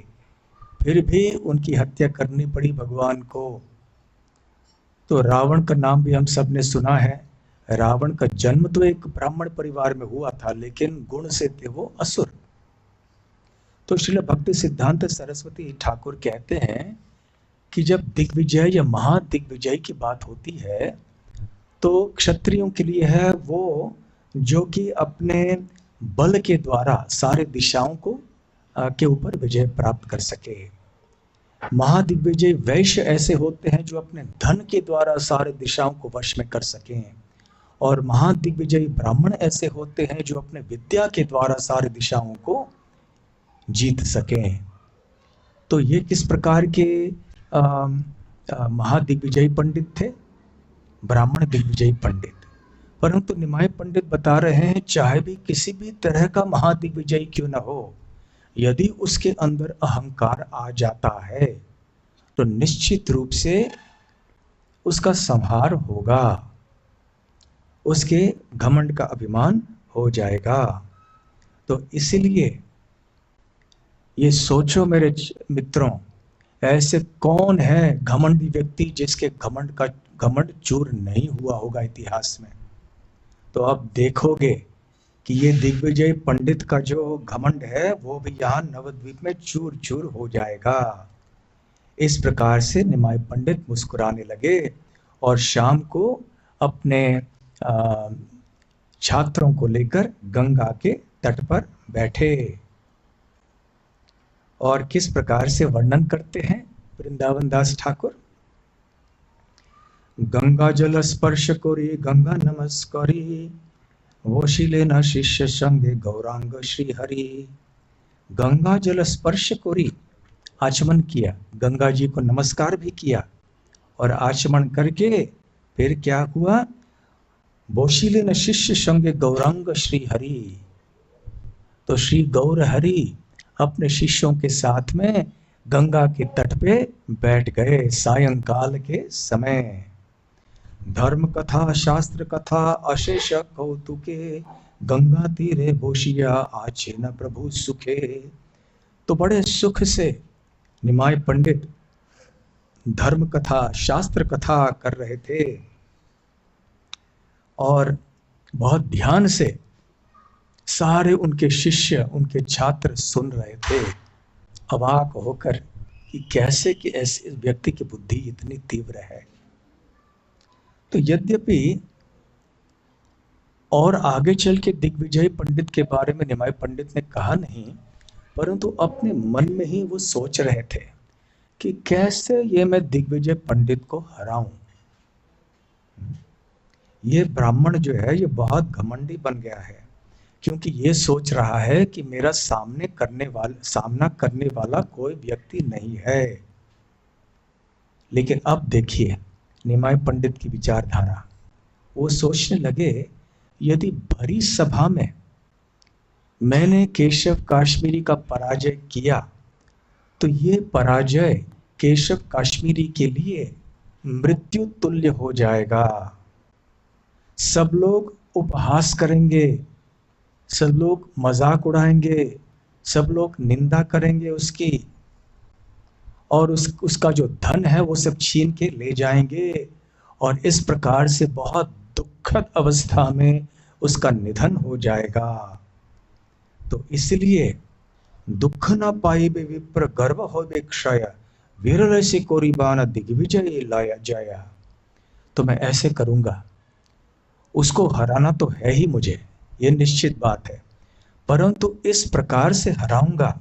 फिर भी उनकी हत्या करनी पड़ी भगवान को। तो रावण का नाम भी हम सब ने सुना है। रावण का जन्म तो एक ब्राह्मण परिवार में हुआ था, लेकिन गुण से थे वो असुर। तो श्रील भक्ति सिद्धांत सरस्वती ठाकुर कहते हैं कि जब दिग्विजय या महादिग्विजय की बात होती है, तो क्षत्रियों के लिए है वो जो कि अपने बल के द्वारा सारे दिशाओं को के ऊपर विजय प्राप्त कर सके। महादिग्विजय वैश्य ऐसे होते हैं जो अपने धन के द्वारा सारे दिशाओं को वश में कर सकें, और महादिग्विजयी ब्राह्मण ऐसे होते हैं जो अपने विद्या के द्वारा सारी दिशाओं को जीत सकें। तो ये किस प्रकार के महादिग्विजयी पंडित थे? ब्राह्मण दिग्विजयी पंडित। परंतु निमाय पंडित बता रहे हैं चाहे भी किसी भी तरह का महादिग्विजयी क्यों न हो, यदि उसके अंदर अहंकार आ जाता है तो निश्चित रूप से उसका संहार होगा, उसके घमंड का अभिमान हो जाएगा। तो इसलिए ये सोचो मेरे मित्रों, ऐसे कौन है घमंडी व्यक्ति जिसके घमंड चूर नहीं हुआ होगा इतिहास में? तो अब देखोगे कि ये दिग्विजय पंडित का जो घमंड है वो भी यहाँ नवद्वीप में चूर चूर हो जाएगा। इस प्रकार से निमाय पंडित मुस्कुराने लगे और शाम को अपने छात्रों को लेकर गंगा के तट पर बैठे। और किस प्रकार से वर्णन करते हैं वृंदावन दास ठाकुर? गंगा जल स्पर्श करी गंगा नमस्कारी, वशिले न शिष्य संगे गौरांग श्री हरि। गंगा जल स्पर्श करी, आचमन किया, गंगा जी को नमस्कार भी किया, और आचमन करके फिर क्या हुआ? वशिले न शिष्य संगे गौरांग श्री हरि। तो श्री गौर हरि अपने शिष्यों के साथ में गंगा के तट पे बैठ गए सायंकाल के समय। धर्म कथा शास्त्र कथा अशेष कौतुके, गंगा तीरे बोशिया आछे न प्रभु सुखे। तो बड़े सुख से निमाय पंडित धर्म कथा शास्त्र कथा कर रहे थे और बहुत ध्यान से सारे उनके शिष्य उनके छात्र सुन रहे थे, अवाक होकर कि कैसे कि ऐसे व्यक्ति की बुद्धि इतनी तीव्र है। तो यद्यपि और आगे चल के दिग्विजय पंडित के बारे में निमाय पंडित ने कहा नहीं, परंतु अपने मन में ही वो सोच रहे थे कि कैसे ये मैं दिग्विजय पंडित को हराऊं। ये ब्राह्मण जो है ये बहुत घमंडी बन गया है, क्योंकि ये सोच रहा है कि मेरा सामना करने वाला कोई व्यक्ति नहीं है। लेकिन अब देखिए निमाय पंडित की विचारधारा, वो सोचने लगे यदि भरी सभा में मैंने केशव काश्मीरी का पराजय किया तो ये पराजय केशव काश्मीरी के लिए मृत्यु तुल्य हो जाएगा। सब लोग उपहास करेंगे, सब लोग मजाक उड़ाएंगे, सब लोग निंदा करेंगे उसकी, और उसका जो धन है वो सब छीन के ले जाएंगे, और इस प्रकार से बहुत दुखद अवस्था में उसका निधन हो जाएगा। तो इसलिए दुख न पाइबे विप्र गर्व होबे क्षय, विरल से कोरिबान दिग्विजय लाया जाया। तो मैं ऐसे करूंगा, उसको हराना तो है ही मुझे, ये निश्चित बात है, परंतु इस प्रकार से हराऊंगा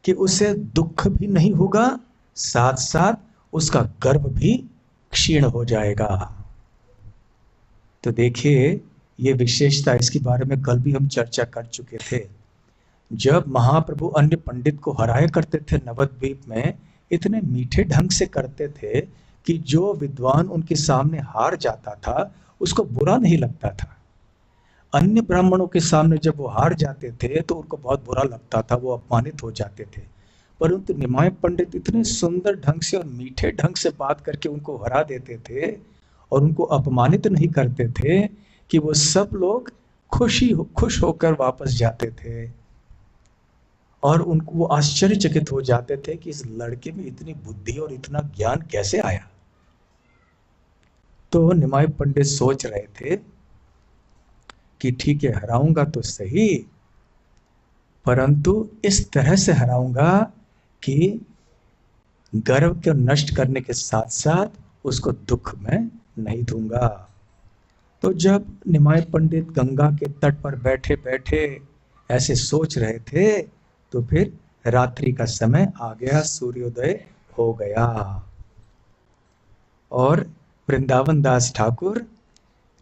कि उसे दुख भी नहीं होगा, साथ साथ उसका गर्व भी क्षीण हो जाएगा। तो देखिए ये विशेषता, इसके बारे में कल भी हम चर्चा कर चुके थे। जब महाप्रभु अन्य पंडित को हराया करते थे नवद्वीप में, इतने मीठे ढंग से करते थे कि जो विद्वान उनके सामने हार जाता था उसको बुरा नहीं लगता था। अन्य ब्राह्मणों के सामने जब वो हार जाते थे तो उनको बहुत बुरा लगता था, वो अपमानित हो जाते थे। परंतु निमाय पंडित इतने सुंदर ढंग से और मीठे ढंग से बात करके उनको हरा देते थे और उनको अपमानित नहीं करते थे कि वो सब लोग खुश होकर वापस जाते थे, और उनको वो आश्चर्यचकित हो जाते थे कि इस लड़के में इतनी बुद्धि और इतना ज्ञान कैसे आया। तो निमाय पंडित सोच रहे थे कि ठीक है हराऊंगा तो सही, परंतु इस तरह से हराऊंगा कि गर्व को नष्ट करने के साथ साथ उसको दुख में नहीं दूंगा। तो जब निमाई पंडित गंगा के तट पर बैठे बैठे ऐसे सोच रहे थे, तो फिर रात्रि का समय आ गया, सूर्योदय हो गया। और वृंदावन दास ठाकुर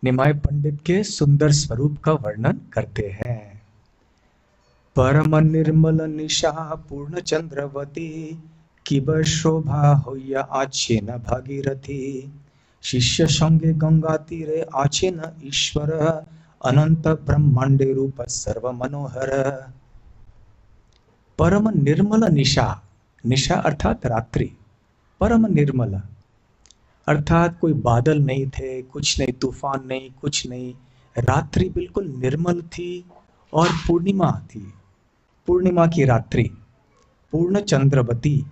निमाई पंडित के सुंदर स्वरूप का वर्णन करते हैं। परम निर्मल निशा पूर्ण चंद्रवती, किब शोभा होइया आछेन भागीरथी, शिष्य संगे गंगा तीरे आछेन ईश्वर, अनंत ब्रह्मांडे रूप सर्व मनोहर। परम निर्मल निशा, निशा अर्थात रात्रि, परम निर्मल अर्थात कोई बादल नहीं थे, कुछ नहीं, तूफान नहीं, कुछ नहीं, रात्रि बिल्कुल निर्मल थी और पूर्णिमा थी, पूर्णिमा की रात्रि, पूर्ण चंद्रवती।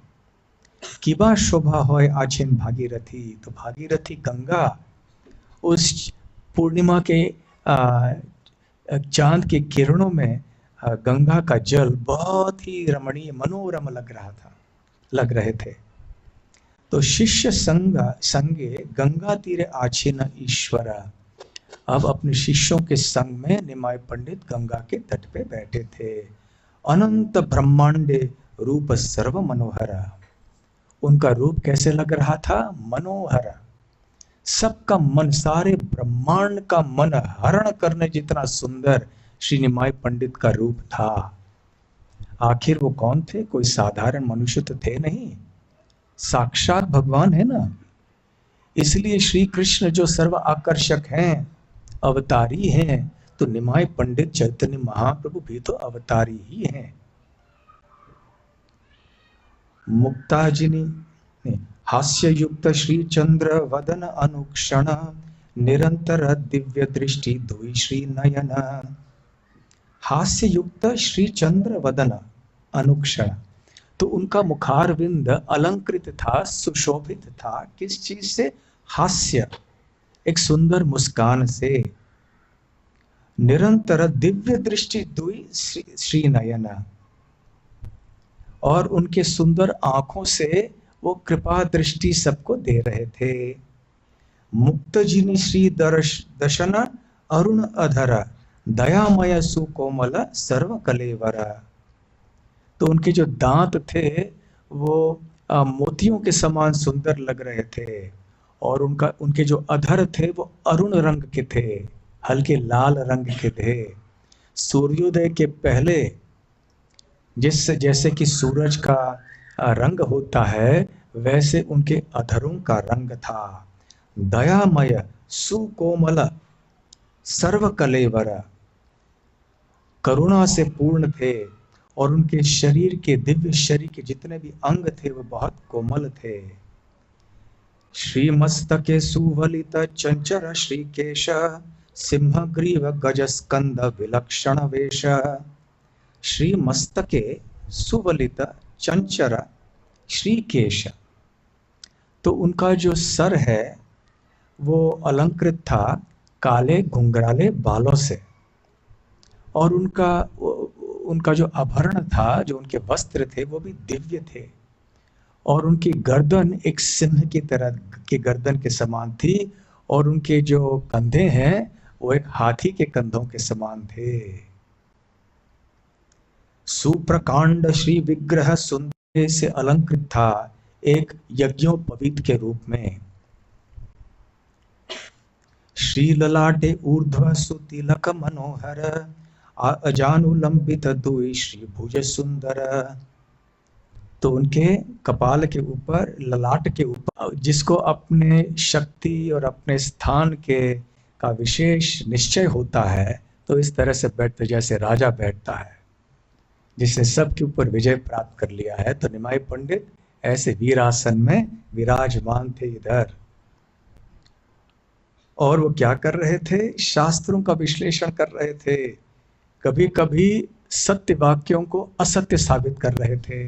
किबा शोभा होय आछिन भागीरथी, तो भागीरथी गंगा उस पूर्णिमा के चांद के किरणों में गंगा का जल बहुत ही रमणीय मनोरम लग रहे थे। तो शिष्य संगे गंगा तीरे आछिन ईश्वर, अब अपने शिष्यों के संग में निमाई पंडित गंगा के तट पे बैठे थे। अनंत ब्रह्मांडे रूप सर्व मनोहर, उनका रूप कैसे लग रहा था? मनोहर, सबका मन, सारे ब्रह्मांड का मन हरण करने जितना सुंदर श्री निमाई पंडित का रूप था। आखिर वो कौन थे? कोई साधारण मनुष्य तो थे नहीं, साक्षात भगवान है ना। इसलिए श्री कृष्ण जो सर्व आकर्षक हैं, अवतारी हैं, तो निमाई पंडित चैतन्य महाप्रभु भी तो अवतारी ही हैं। मुक्ताजिनी हास्य युक्त श्री चंद्र वदन अनुक्षण, निरंतर दिव्य दृष्टि दुई श्री नयन। हास्य युक्त श्री चंद्र वदन अनुक्षण, तो उनका मुखारविंद अलंकृत था, सुशोभित था। किस चीज से? हास्य, एक सुंदर मुस्कान से। निरंतर दिव्य दृष्टि दुई श्री नयन, और उनके सुंदर आंखों से वो कृपा दृष्टि सबको दे रहे थे। मुक्त जिनी श्री दर्शन अरुण अधर, दयामय सुकोमल सर्व कलेवर। तो उनके जो दांत थे वो मोतियों के समान सुंदर लग रहे थे, और उनके जो अधर थे वो अरुण रंग के थे, हल्के लाल रंग के थे। सूर्योदय के पहले जैसे कि सूरज का रंग होता है, वैसे उनके अधरों का रंग था। दयामय सुकोमल सर्व कलेवर, करुणा से पूर्ण थे, और उनके शरीर के, दिव्य शरीर के जितने भी अंग थे वो बहुत कोमल थे। श्री मस्तके सुवलित चंचर श्रीकेश, सिंह ग्रीव गज स्कंद विलक्षण वेश। श्री मस्तके सुवलित चंचर श्रीकेश, तो उनका जो सर है वो अलंकृत था काले घुंघराले बालों से, और उनका जो आभरण था, जो उनके वस्त्र थे, वो भी दिव्य थे, और उनकी गर्दन एक सिंह की तरह की गर्दन के समान थी, और उनके जो कंधे हैं वो एक हाथी के कंधों के समान थे। सुप्रकांड श्री विग्रह सुंदर से अलंकृत था, एक यज्ञोपवीत के रूप में। श्री ललाटे ऊर्ध्व सुतिलक मनोहर, अजानुलंबित दुई श्री भुज सुंदर। तो उनके कपाल के ऊपर, ललाट के ऊपर, जिसको अपने शक्ति और अपने स्थान के का विशेष निश्चय होता है, तो इस तरह से बैठते जैसे राजा बैठता है, जिसने सबके ऊपर विजय प्राप्त कर लिया है। तो निमाई पंडित ऐसे वीरासन में विराजमान थे इधर। और वो क्या कर रहे थे? शास्त्रों का विश्लेषण कर रहे थे। कभी कभी सत्य वाक्यों को असत्य साबित कर रहे थे,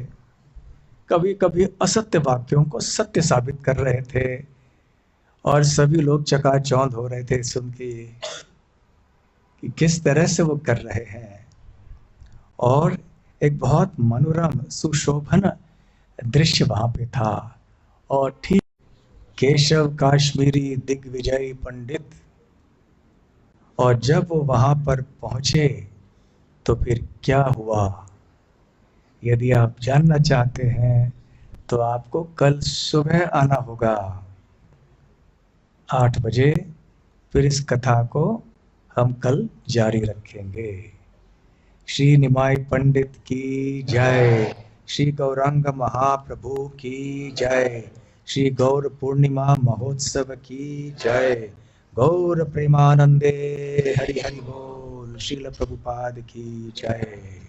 कभी कभी असत्य वाक्यों को सत्य साबित कर रहे थे, और सभी लोग चकाचौंध हो रहे थे सुन के कि किस तरह से वो कर रहे हैं। और एक बहुत मनोरम सुशोभन दृश्य वहां पे था। और ठीक केशव काश्मीरी दिग्विजय पंडित और जब वो वहाँ पर पहुँचे तो फिर क्या हुआ, यदि आप जानना चाहते हैं तो आपको कल सुबह आना होगा 8 बजे। फिर इस कथा को हम कल जारी रखेंगे। श्री निमाय पंडित की जय, श्री गौरांग महाप्रभु की जय, श्री गौर पूर्णिमा महोत्सव की जय। गौर प्रेमानंदे हरि हरि बोल। श्रील प्रभुपाद की जय।